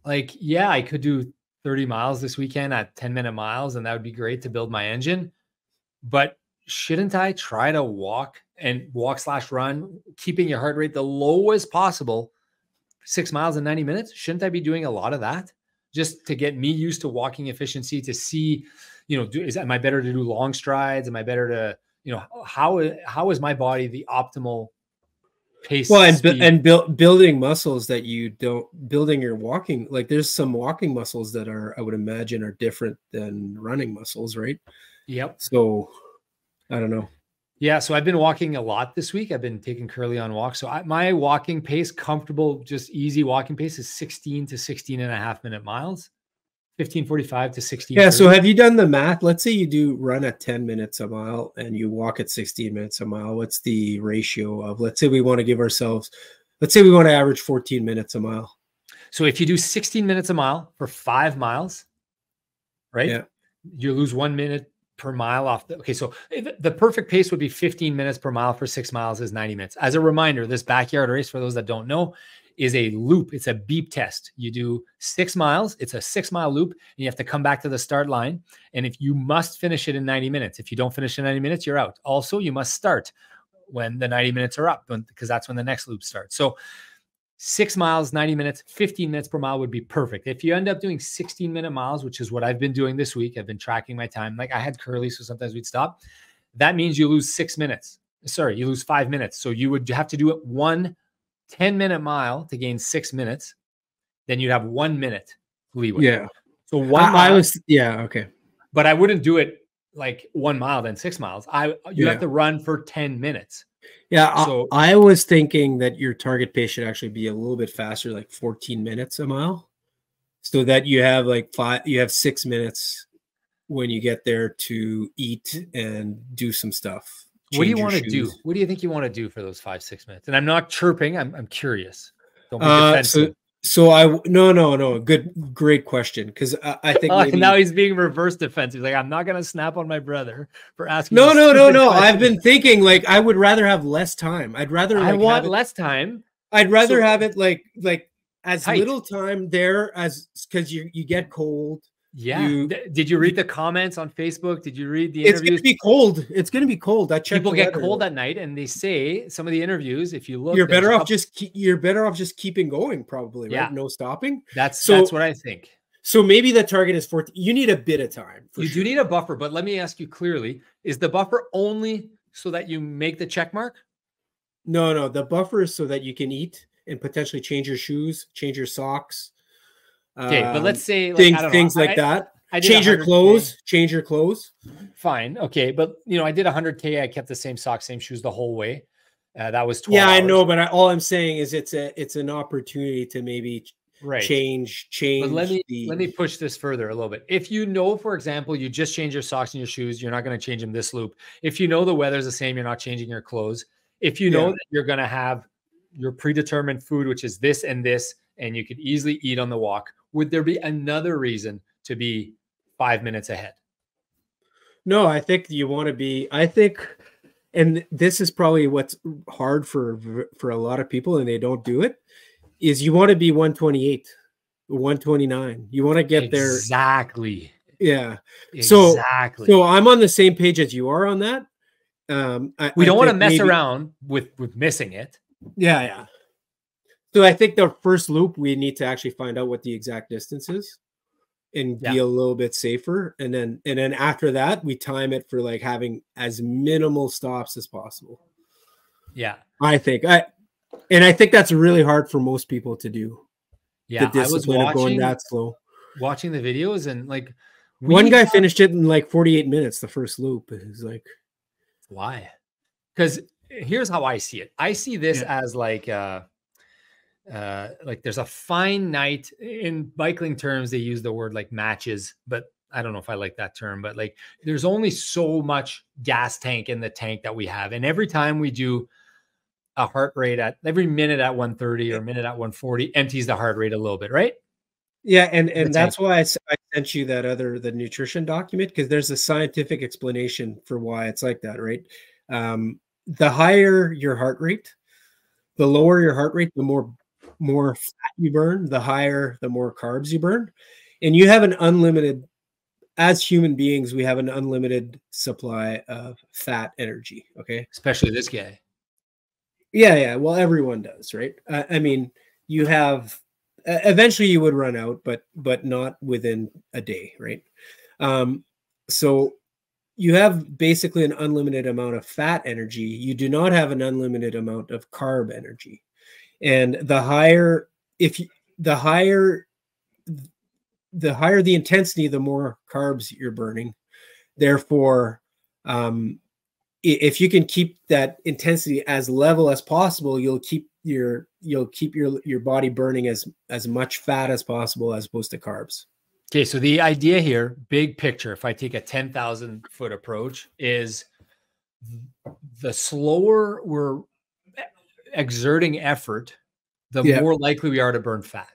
like, yeah, I could do 30 miles this weekend at 10-minute miles, and that would be great to build my engine. But shouldn't I try to walk/run, keeping your heart rate the lowest possible, 6 miles in 90 minutes? Shouldn't I be doing a lot of that? just to get me used to walking efficiency, to see, you know, am I better to do long strides? Am I better to, you know, how is my body the optimal pace? Well, speed? Building muscles that you don't, building your walking, like there's some walking muscles that are, I would imagine, are different than running muscles, right? Yep. So I don't know. Yeah. So I've been walking a lot this week. I've been taking Curly on walks. So my walking pace, comfortable, just easy walking pace, is 16 to 16 and a half minute miles, 15:45 to 16:30. Yeah. So have you done the math? Let's say you do run at 10 minutes a mile and you walk at 16 minutes a mile. What's the ratio of, let's say we want to give ourselves, let's say we want to average 14 minutes a mile. So if you do 16 minutes a mile for 5 miles, right? Yeah. You lose 1 minute per mile off okay. So the perfect pace would be 15 minutes per mile for 6 miles is 90 minutes. As a reminder, this backyard race, for those that don't know, is a loop. It's a beep test. You do 6 miles. It's a 6-mile loop, and you have to come back to the start line. And if you must finish it in 90 minutes, if you don't finish in 90 minutes, you're out. Also, you must start when the 90 minutes are up, because that's when the next loop starts. So 6 miles, 90 minutes, 15 minutes per mile would be perfect. If you end up doing 16-minute miles, which is what I've been doing this week, I've been tracking my time. Like I had Curly, so sometimes we'd stop. That means you lose 6 minutes. Sorry, you lose 5 minutes. So you would have to do it 1 10-minute mile to gain 6 minutes. Then you'd have 1 minute leeway. Yeah. So 1 mile. Yeah. Okay. But I wouldn't do it like 1 mile, then 6 miles. You have to run for 10 minutes. Yeah, so I was thinking that your target pace should actually be a little bit faster, like 14 minutes a mile, so that you have like 6 minutes when you get there to eat and do some stuff. What do you want to do? What do you think you want to do for those 5-6 minutes? And I'm not chirping. I'm curious. Don't be defensive. No. Great question. Because I think now he's being reverse defensive. Like, I'm not gonna snap on my brother for asking. No. I've been thinking, like, I would rather have less time. I'd rather. I want less time. I'd rather have it like as tight. Little time there as, because you get cold. Yeah. Did you read the comments on Facebook? Did you read the interviews? It's going to be cold. It's going to be cold. I checked. People get cold at night, and they say some of the interviews, if you look, you're better off just keeping going, probably, right? Yeah. No stopping. That's what I think. So maybe the target is 14. You need a bit of time. You do need a buffer, but let me ask you clearly: is the buffer only so that you make the check mark? No. The buffer is so that you can eat and potentially change your shoes, change your socks. Okay, but let's say things like that. Change your clothes. Fine. Okay. But I did 100K. I kept the same socks, same shoes the whole way. That was 12 hours. I know, but all I'm saying is it's an opportunity to maybe change. But let me push this further a little bit. If for example, you just change your socks and your shoes, you're not going to change them this loop. If the weather's the same, you're not changing your clothes. If you know that you're going to have your predetermined food, which is this and this, and you could easily eat on the walk, would there be another reason to be 5 minutes ahead? No, I think you want to be, and this is probably what's hard for a lot of people, and they don't do it, is you want to be 128, 129. You want to get there. Exactly. Yeah. Exactly. So I'm on the same page as you are on that. We don't want to mess around with missing it. Yeah. So I think the first loop, we need to actually find out what the exact distance is and be a little bit safer. And then after that, we time it for like having as minimal stops as possible. Yeah. I think that's really hard for most people to do. Yeah. The discipline of going that slow. Watching the videos, and like one guy finished it in like 48 minutes, the first loop. Is like, why? Because here's how I see it. I see this as like there's a finite, in bicycling terms, they use the word like matches, but I don't know if I like that term, but like there's only so much gas tank in the tank that we have. And every time we do a heart rate every minute at 130 or minute at 140 empties the heart rate a little bit, right? Yeah. And that's why I sent you the nutrition document, because there's a scientific explanation for why it's like that, right? The higher your heart rate, the lower your heart rate, the more fat you burn, the more carbs you burn. And you have as human beings, we have an unlimited supply of fat energy. Okay. Especially this guy. Yeah. Well, everyone does, right? I mean, you have Eventually you would run out, but not within a day, right? So you have basically an unlimited amount of fat energy. You do not have an unlimited amount of carb energy. And the higher the intensity, the more carbs you're burning. Therefore, if you can keep that intensity as level as possible, you'll keep your body burning as much fat as possible as opposed to carbs. Okay, so the idea here, big picture, if I take a 10,000 foot approach, is the slower we're exerting effort, the more likely we are to burn fat.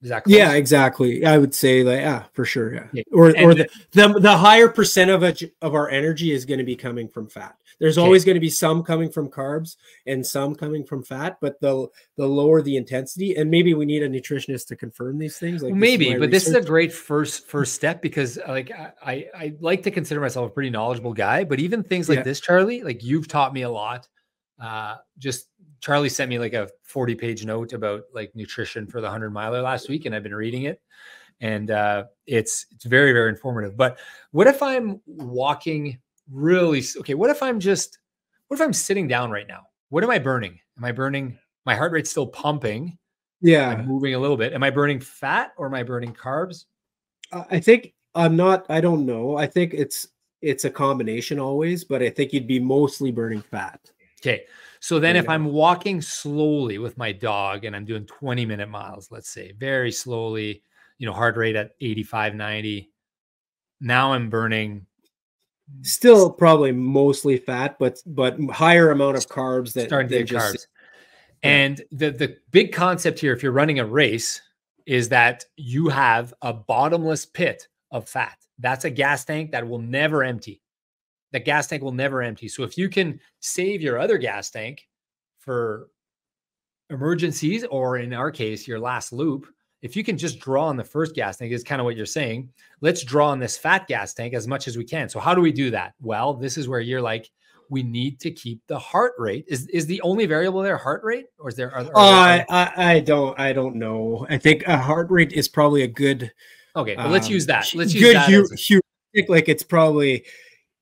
Is that close? Yeah, exactly. I would say like, yeah, for sure. Yeah. Okay. Or the higher percentage of our energy is going to be coming from fat. There's always going to be some coming from carbs and some coming from fat, but the lower the intensity, and maybe we need a nutritionist to confirm these things. Like maybe, but this is a great first step, because like I like to consider myself a pretty knowledgeable guy, but even things like this, Charlie, like you've taught me a lot. Charlie sent me like a 40-page note about like nutrition for the 100-miler last week, and I've been reading it, and it's very, very informative. But what if I'm walking really? Okay, what if I'm sitting down right now? What am I burning? Am I burning? My heart rate's still pumping. Yeah, I'm moving a little bit. Am I burning fat or am I burning carbs? I think I'm not. I don't know. I think it's a combination always, but I think you'd be mostly burning fat. Okay. So then if I'm walking slowly with my dog and I'm doing 20-minute miles, let's say, very slowly, heart rate at 85, 90, now I'm burning. Still probably mostly fat, but higher amount of carbs starting to get carbs. And the big concept here, if you're running a race, is that you have a bottomless pit of fat. That's a gas tank that will never empty. The gas tank will never empty. So if you can save your other gas tank for emergencies, or in our case, your last loop, if you can just draw on the first gas tank, is kind of what you're saying. Let's draw on this fat gas tank as much as we can. So how do we do that? Well, this is where you're like, we need to keep the heart rate. Is the only variable there heart rate, or is there other? I don't know. I think a heart rate is probably a good. Okay, well, let's use that. Let's use that. Heuristic, like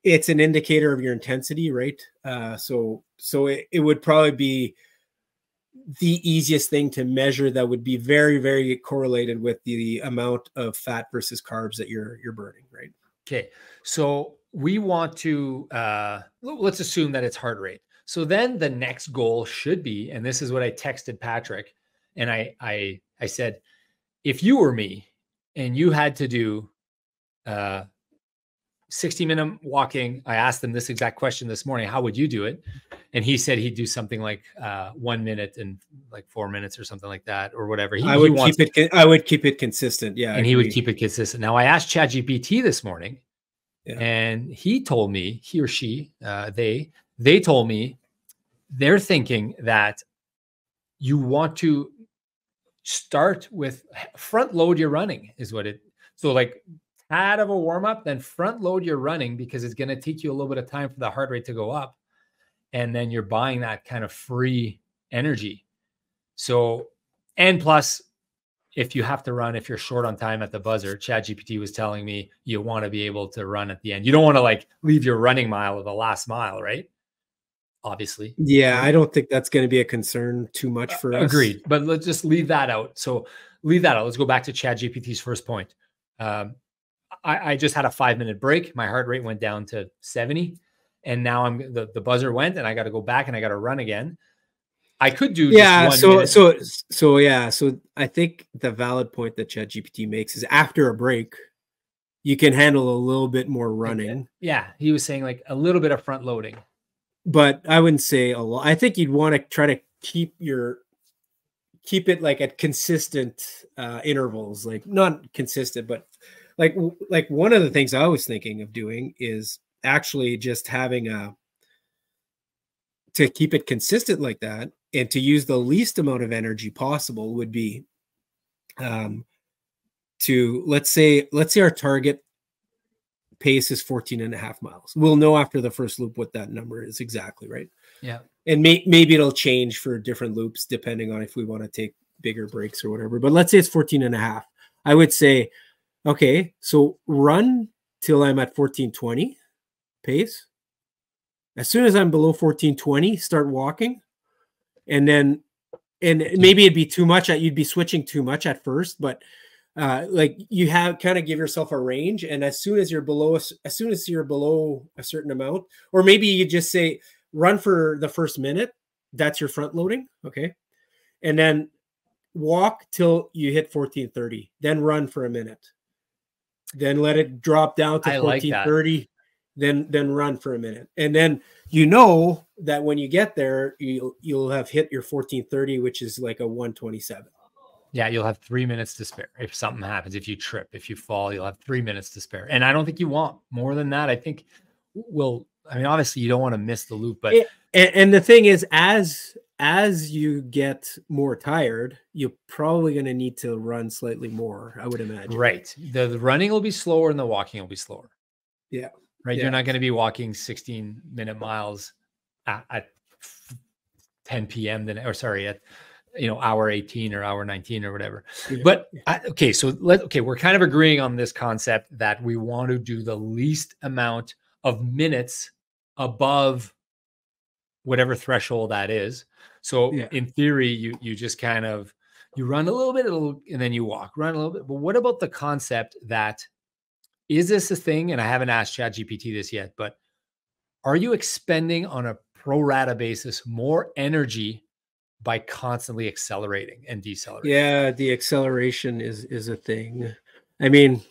it's an indicator of your intensity, right? So it would probably be the easiest thing to measure that would be very, very correlated with the amount of fat versus carbs that you're burning, right? Okay, so we want to let's assume that it's heart rate. So then the next goal should be, and this is what I texted Patrick, and I said, if you were me and you had to do 60-minute walking, I asked him this exact question this morning, how would you do it? And he said he'd do something like 1 minute and like 4 minutes or something like that, or whatever. I would keep it consistent. Yeah. And he would keep it consistent. Now I asked ChatGPT this morning, and he told me, he or she, they told me they're thinking that you want to start with front load your running is what it. So like tad of a warm up, then front load your running, because it's going to take you a little bit of time for the heart rate to go up. And then you're buying that kind of free energy. So, and plus, if you have to run, if you're short on time at the buzzer, ChatGPT was telling me you want to be able to run at the end. You don't want to like leave your running mile of the last mile, right? Obviously. Yeah, I don't think that's going to be a concern too much for us. Agreed. But let's just leave that out. So leave that out. Let's go back to ChatGPT's first point. I just had a 5-minute break. My heart rate went down to 70. And now the buzzer went, and I got to go back and I got to run again. I could do just 1 minute. So I think the valid point that ChatGPT makes is after a break, you can handle a little bit more running. Yeah, he was saying like a little bit of front loading, but I wouldn't say a lot. I think you'd want to try to keep it like at consistent intervals, like not consistent, but like one of the things I was thinking of doing is actually just having to keep it consistent like that, and to use the least amount of energy possible would be to let's say our target pace is 14.5 miles. We'll know after the first loop what that number is exactly, right? Yeah. And maybe it'll change for different loops depending on if we want to take bigger breaks or whatever. But let's say it's 14 and a half. I would say, okay, so run till I'm at 14:20 pace. As soon as I'm below 14:20, start walking. And then, and maybe it'd be too much. You'd be switching too much at first, but like you have kind of give yourself a range. And as soon as you're below a certain amount, or maybe you just say run for the first minute, that's your front loading. Okay. And then walk till you hit 14:30, then run for a minute, then let it drop down to 14:30, then run for a minute. And then you know that when you get there, you'll have hit your 14:30, which is like a 1:27. Yeah, you'll have 3 minutes to spare. If something happens, if you trip, if you fall, you'll have 3 minutes to spare. And I don't think you want more than that. I think obviously you don't want to miss the loop, but and the thing is, as you get more tired, you're probably going to need to run slightly more, I would imagine. Right. The running will be slower and the walking will be slower. Yeah. Right. Yeah. You're not going to be walking 16-minute miles at 10 p.m. at hour 18 or hour 19 or whatever. Yeah. But okay, so we're kind of agreeing on this concept that we want to do the least amount of minutes above whatever threshold that is. So in theory, you just kind of, you run a little bit and then you walk, run a little bit. But what about the concept that, is this a thing? And I haven't asked ChatGPT this yet, but are you expending on a pro rata basis more energy by constantly accelerating and decelerating? Yeah, the acceleration is a thing. I mean,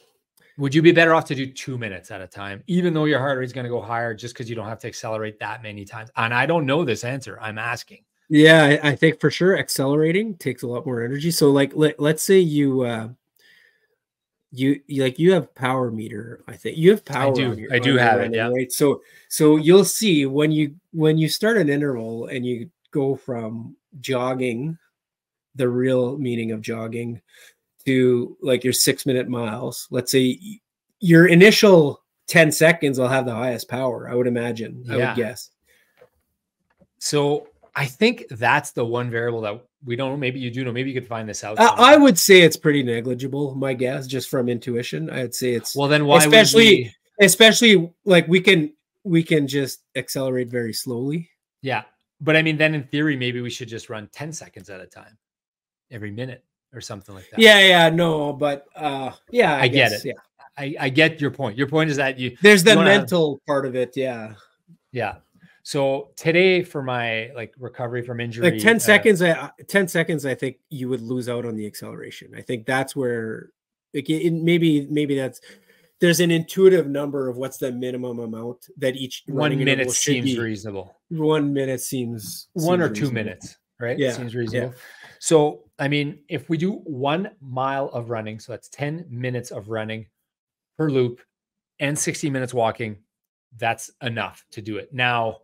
would you be better off to do 2 minutes at a time, even though your heart rate is going to go higher, just because you don't have to accelerate that many times? And I don't know this answer. I'm asking. Yeah, I think for sure accelerating takes a lot more energy. So like, let's say you have power meter. I think you have power. I do have it. Yeah. Right. So you'll see when you start an interval and you go from jogging, the real meaning of jogging, to like your 6-minute miles. Let's say your initial 10 seconds will have the highest power, I would imagine. I would guess. So I think that's the one variable that we don't know. Maybe you do know. Maybe you could find this out. I would say it's pretty negligible. My guess, just from intuition, I'd say it's, well, then why especially like we can just accelerate very slowly. Yeah. But I mean, then in theory, maybe we should just run 10 seconds at a time every minute or something like that. Yeah. No, but yeah, I get it. Yeah. I get your point. Your point is that there's the mental part of it. Yeah. Yeah. So today for my recovery from injury, like 10 seconds, 10 seconds, I think you would lose out on the acceleration. I think that's where maybe there's an intuitive number of what's the minimum amount that each 1 minute seems reasonable. 1 minute seems 1 or 2 minutes, right? Yeah. Seems reasonable. Yeah. So, I mean, if we do 1 mile of running, so that's 10 minutes of running per loop and 60 minutes walking, that's enough to do it. Now,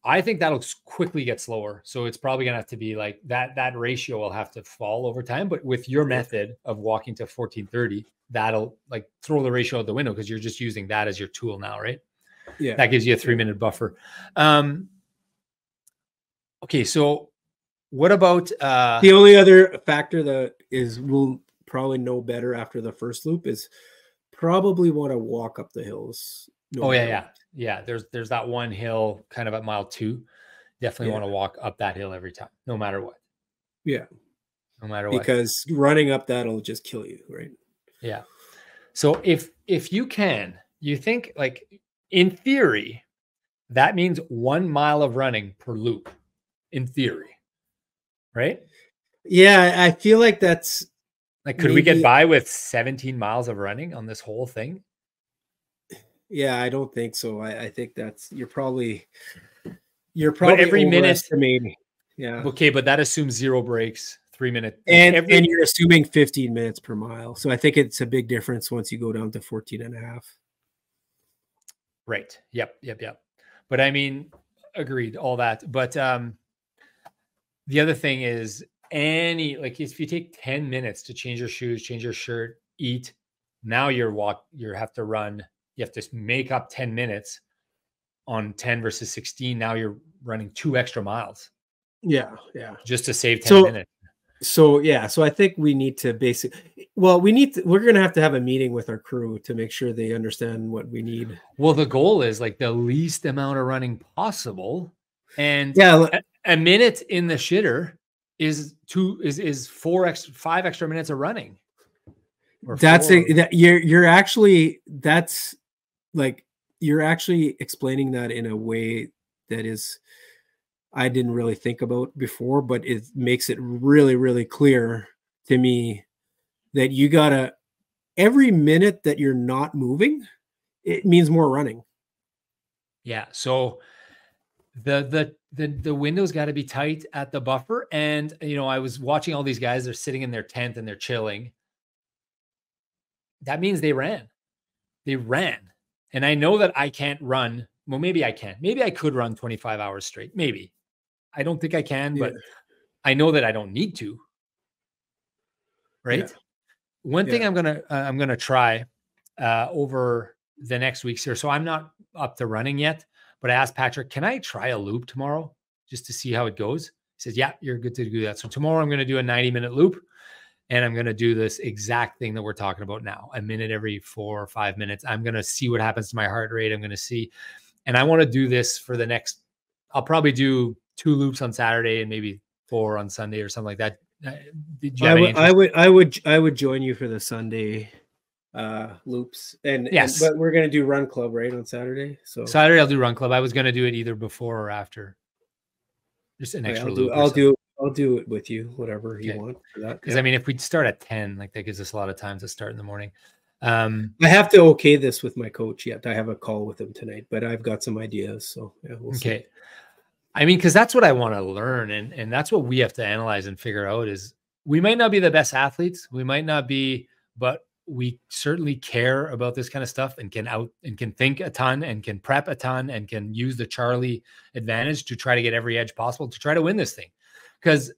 I think that'll quickly get slower. So it's probably going to have to be like that ratio will have to fall over time. But with your method of walking to 14:30, that'll like throw the ratio out the window because you're just using that as your tool now, right? Yeah. That gives you a 3-minute buffer. Okay. So what about the only other factor that we'll probably know better after the first loop is probably want to walk up the hills. Yeah. There's that one hill kind of at mile 2. Definitely want to walk up that hill every time, no matter what. Yeah. No matter what. Because running up that'll just kill you, right? Yeah. So if you think like in theory, that means 1 mile of running per loop in theory, right? Yeah. I feel like that's like, could we get by with 17 miles of running on this whole thing? Yeah, I don't think so. I think you're probably every minute. Yeah. Okay, but that assumes 0 breaks, 3 minutes. And you're assuming 15 minutes per mile. So I think it's a big difference once you go down to 14 and a half. Right. Yep. But I mean, agreed, all that. But the other thing is if you take 10 minutes to change your shoes, change your shirt, eat, now you have to run. You have to make up 10 minutes on 10 versus 16. Now you're running 2 extra miles. Yeah. Just to save 10 minutes. So yeah, so I think we need to we're going to have a meeting with our crew to make sure they understand what we need. Well, the goal is like the least amount of running possible. And yeah, a minute in the shitter is 5 extra minutes of running. You're actually explaining that in a way that is, I didn't really think about before, but it makes it really, really clear to me that you gotta, every minute that you're not moving, it means more running. Yeah. So the window's got to be tight at the buffer. And, I was watching all these guys, they're sitting in their tent and they're chilling. That means they ran. And I know that I can't run. Well, maybe I can. Maybe I could run 25 hours straight. Maybe. I don't think I can, but I know that I don't need to. Right. Yeah. One thing I'm going to try over the next weeks here. So I'm not up to running yet, but I asked Patrick, can I try a loop tomorrow just to see how it goes? He says, yeah, you're good to do that. So tomorrow I'm going to do a 90-minute loop. And I'm going to do this exact thing that we're talking about now, a minute every 4 or 5 minutes. I'm going to see what happens to my heart rate. I'm going to see, and I want to do this for the next, I'll probably do 2 loops on Saturday and maybe 4 on Sunday or something like that. Did you have any interest? I would join you for the Sunday loops. And but we're going to do Run Club right on Saturday. So Saturday I'll do Run Club. I was going to do it either before or after. Just an extra loop. I'll do it with you, whatever you want for that. Because I mean, if we start at 10, like that gives us a lot of time to start in the morning. I have to okay this with my coach yet. I have a call with him tonight, but I've got some ideas. So yeah, we'll see. I mean, because that's what I want to learn, and that's what we have to analyze and figure out. Is we might not be the best athletes, we might not be, but we certainly care about this kind of stuff and can think a ton and can prep a ton and can use the Charlie advantage to try to get every edge possible to try to win this thing. Because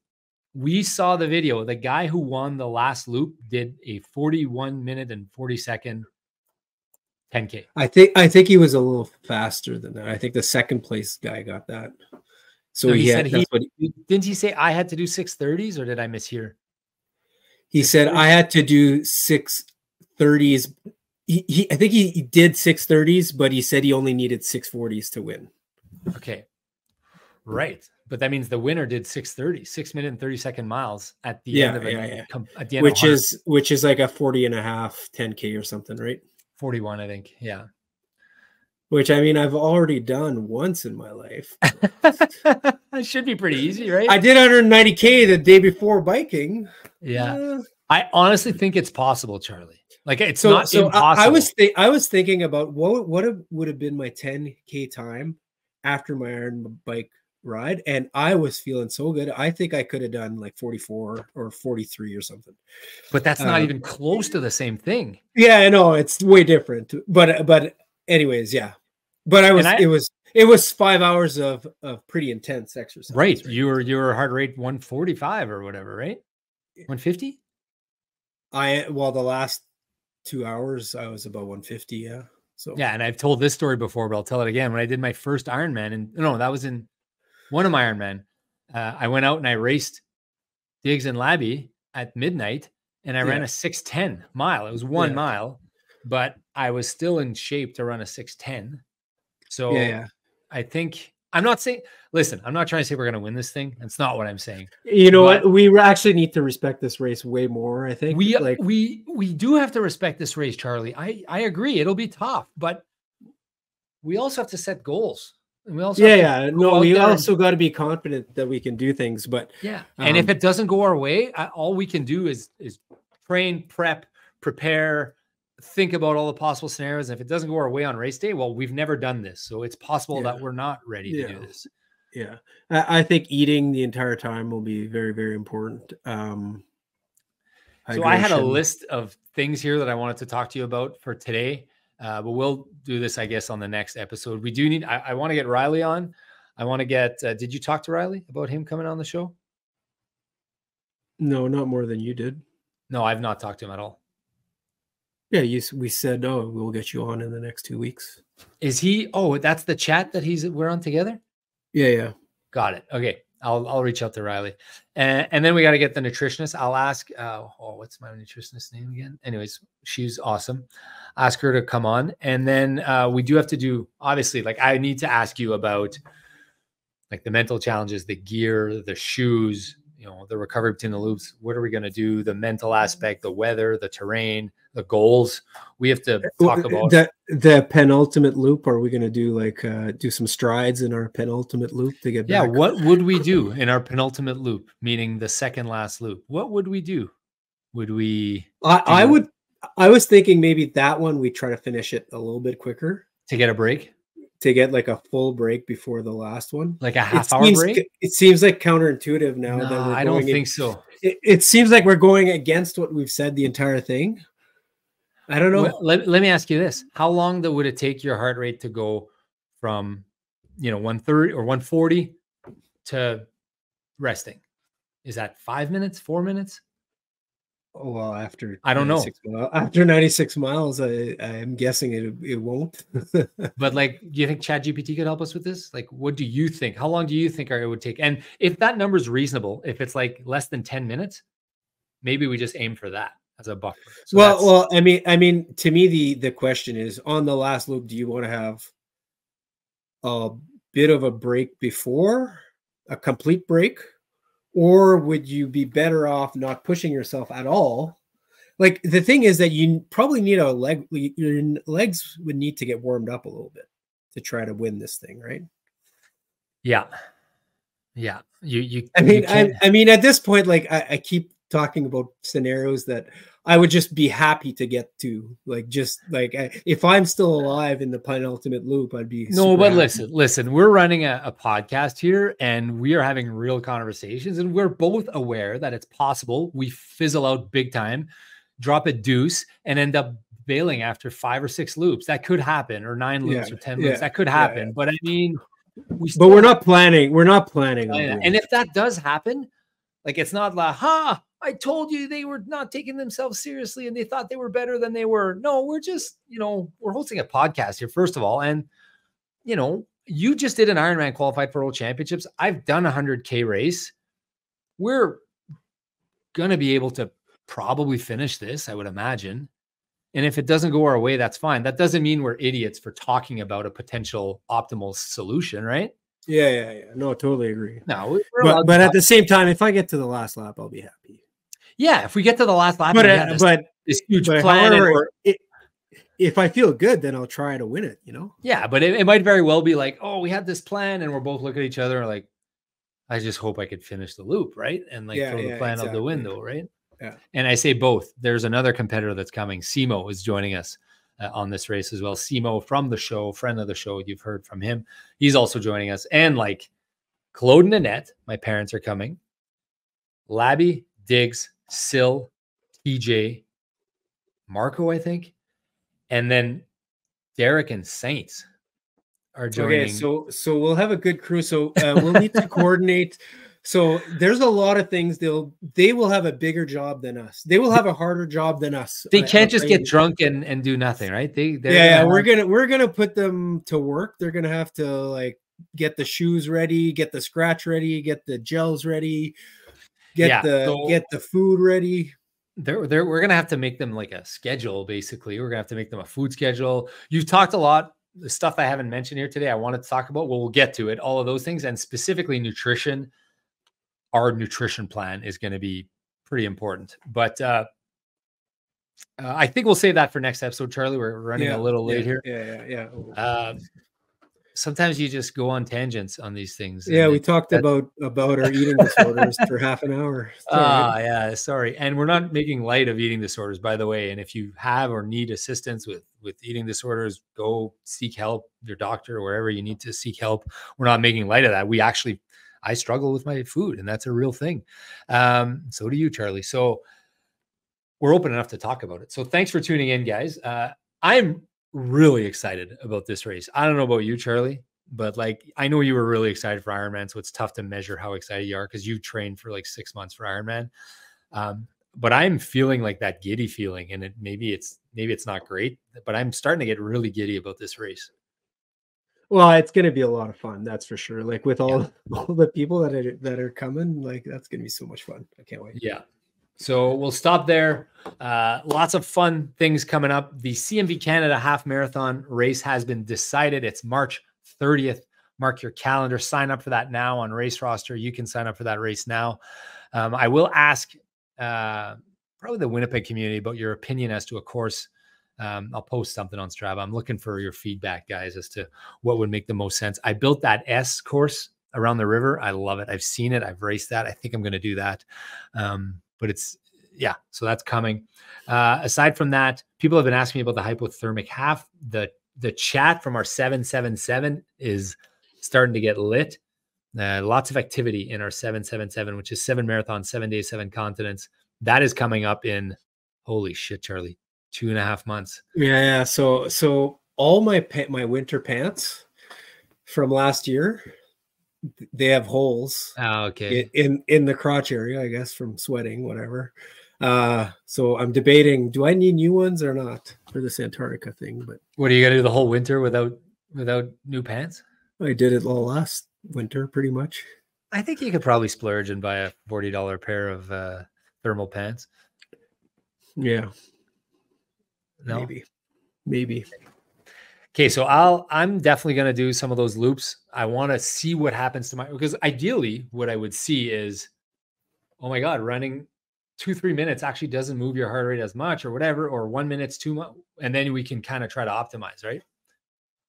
we saw the video, the guy who won the last loop did a 41 minute and 40 second 10K. I think he was a little faster than that. I think the second place guy got that. So no, didn't he say I had to do 6:30s, or did I mishear? He said I had to do 6:30s. I think he did 6:30s, but he said he only needed 6:40s to win. Okay. Right. But that means the winner did 6:30, 6 minute and 30-second miles at the end of it. At the end which is like a 40 and a half 10K or something, right? 41, I think. Yeah. Which, I mean, I've already done once in my life. It should be pretty easy, right? I did 190K the day before biking. Yeah. I honestly think it's possible, Charlie. Like, it's not impossible. I was thinking about what would have been my 10K time after my Ironman bike ride, and I was feeling so good. I think I could have done like 44 or 43 or something. But that's not even close to the same thing. Yeah, I know, it's way different. But anyways, yeah. But it was 5 hours of pretty intense exercise. Right. Your heart rate 145 or whatever, right? 150? The last 2 hours I was about 150, yeah. So yeah, and I've told this story before, but I'll tell it again. When I did my first Ironman, and no, that was in one of my Ironman. I went out and I raced Diggs and Labby at midnight, and I ran a 6:10 mile. It was 1 mile, but I was still in shape to run a 6:10. So I think I'm not saying, listen, I'm not trying to say we're going to win this thing. That's not what I'm saying. You know what? We actually need to respect this race way more. I think we do have to respect this race, Charlie. I agree. It'll be tough, but we also have to set goals. And we also we also got to be confident that we can do things. But and if it doesn't go our way, all we can do is train, prepare, think about all the possible scenarios. If it doesn't go our way on race day, well, we've never done this, so it's possible that we're not ready to do this. Yeah, I think eating the entire time will be very, very important. So I had a list of things here that I wanted to talk to you about for today, but we'll do this, I guess, on the next episode. We do need. I want to get Riley on. I want to get. Did you talk to Riley about him coming on the show? No, not more than you did. No, I've not talked to him at all. Yeah, we said, we'll get you on in the next 2 weeks. Is he? Oh, that's the chat that we're on together? Yeah. Got it. Okay. I'll reach out to Riley, and then we got to get the nutritionist. I'll ask. What's my nutritionist name again? Anyways, she's awesome. Ask her to come on, and then we do have to do, obviously, like I need to ask you about like the mental challenges, the gear, the shoes, the recovery between the loops. What are we going to do? The mental aspect, the weather, the terrain, the goals. We have to talk about the penultimate loop. Are we going to do like do some strides in our penultimate loop to get back? Yeah. What would we do in our penultimate loop, meaning the second last loop? What would we do? Would we? I was thinking maybe that one we try to finish it a little bit quicker to get a break. To get like a full break before the last one, like a half-hour break. It seems like counterintuitive now that we're going. I don't think so. It seems like we're going against what we've said the entire thing. I don't know. Well, let me ask you this: how long would it take your heart rate to go from 130 or 140 to resting? Is that 5 minutes, 4 minutes? Oh, well, I don't know. After 96 miles, I'm guessing it won't. But like, do you think ChatGPT could help us with this? Like, what do you think? How long do you think it would take? And if that number is reasonable, if it's like less than 10 minutes, maybe we just aim for that as a buffer. So well, I mean, to me, the question is on the last loop, do you want to have a bit of a break before a complete break? Or would you be better off not pushing yourself at all? Like the thing is that you probably need your legs would need to get warmed up a little bit to try to win this thing, right? Yeah. Yeah. I mean, at this point, like I keep talking about scenarios that I would just be happy to get to, like, just like if I'm still alive in the penultimate loop, I'd be no. But happy. listen, we're running a podcast here, and we are having real conversations, and we're both aware that it's possible we fizzle out big time, drop a deuce, and end up bailing after 5 or 6 loops. That could happen, or 9 loops or 10 loops. That could happen. Yeah. But I mean, we're not planning. We're not planning on it. And if that does happen, like it's not like, I told you they were not taking themselves seriously and they thought they were better than they were. No, we're just, we're hosting a podcast here, first of all. And, you just did an Ironman, qualified for World Championships. I've done a 100K race. We're going to be able to probably finish this, I would imagine. And if it doesn't go our way, that's fine. That doesn't mean we're idiots for talking about a potential optimal solution, right? Yeah. No, totally agree. No, but at the same time, if I get to the last lap, I'll be happy. Yeah, if we get to the last lap, but this huge plan. However, if I feel good, then I'll try to win it. Yeah, but it might very well be like, oh, we had this plan, and we're both looking at each other like, I just hope I could finish the loop, right? And like throw the plan out the window, right? Yeah. And I say both. There's another competitor that's coming. Simo is joining us on this race as well. Simo from the show, friend of the show. You've heard from him. He's also joining us. And like Claude and Annette, my parents are coming. Labby, Diggs, Sil, TJ, Marco, I think. And then Derek and Saints are joining. Okay, so we'll have a good crew. So we'll need to coordinate. So there's a lot of things they will have a bigger job than us. They will have a harder job than us. They can't just get drunk and do nothing, right? We're gonna put them to work. They're gonna have to like get the shoes ready, get the scratch ready, get the gels ready, get the food ready. We're gonna have to make them like a schedule. Basically, we're gonna have to make them a food schedule. You've talked a lot. The stuff I haven't mentioned here today, I wanted to talk about. Well, we'll get to it. All of those things, and specifically nutrition. Our nutrition plan is going to be pretty important, but I think we'll save that for next episode, Charlie. We're running a little late here. Yeah. Sometimes you just go on tangents on these things. Yeah, we talked about our eating disorders for half an hour. Yeah, sorry. And we're not making light of eating disorders, by the way. And if you have or need assistance with eating disorders, go seek help, your doctor, or wherever you need to seek help. We're not making light of that. I struggle with my food, and that's a real thing. So do you, Charlie. So we're open enough to talk about it. So thanks for tuning in, guys. I'm really excited about this race. I don't know about you, Charlie, but like, I know you were really excited for Ironman, so it's tough to measure how excited you are because you trained for like 6 months for Ironman. But I'm feeling like that giddy feeling, and maybe it's not great, but I'm starting to get really giddy about this race. Well, it's going to be a lot of fun. That's for sure. Like with all the people that are coming, like that's going to be so much fun. I can't wait. Yeah. So we'll stop there. Lots of fun things coming up. The CMV Canada half marathon race has been decided. It's March 30th. Mark your calendar. Sign up for that now on Race Roster. You can sign up for that race now. I will ask probably the Winnipeg community about your opinion as to a course. I'll post something on Strava. I'm looking for your feedback, guys, as to what would make the most sense. I built that S course around the river. I love it. I've seen it. I've raced that. I think I'm going to do that. But it's, yeah, so that's coming. Aside from that, people have been asking me about the hypothermic half. The chat from our 777 is starting to get lit. Lots of activity in our 777, which is 7 marathons, 7 days, 7 continents. That is coming up in, holy shit, Charlie, 2.5 months. Yeah. So all my winter pants from last year, they have holes. Okay. In the crotch area, I guess, from sweating, whatever. So I'm debating, do I need new ones or not for this Antarctica thing? But what are you gonna do the whole winter without new pants? I did it all last winter, pretty much. I think you could probably splurge and buy a $40 pair of thermal pants. Yeah. No? Maybe. Okay, so I'm definitely gonna do some of those loops. I want to see what happens to because ideally what I would see is, oh my God, running 2-3 minutes actually doesn't move your heart rate as much or whatever, or 1 minute's too much. And then we can kind of try to optimize, right?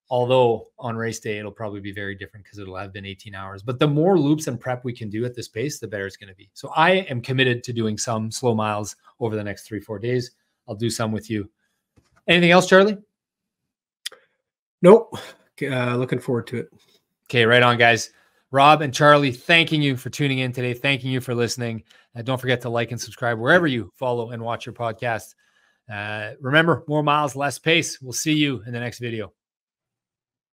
Although on race day, it'll probably be very different because it'll have been 18 hours. But the more loops and prep we can do at this pace, the better it's going to be. So I am committed to doing some slow miles over the next 3-4 days. I'll do some with you. Anything else, Charlie? Nope. Looking forward to it. Okay, right on, guys. Rob and Charlie, thanking you for tuning in today. Thanking you for listening. Don't forget to like and subscribe wherever you follow and watch your podcast. Remember, more miles, less pace. We'll see you in the next video.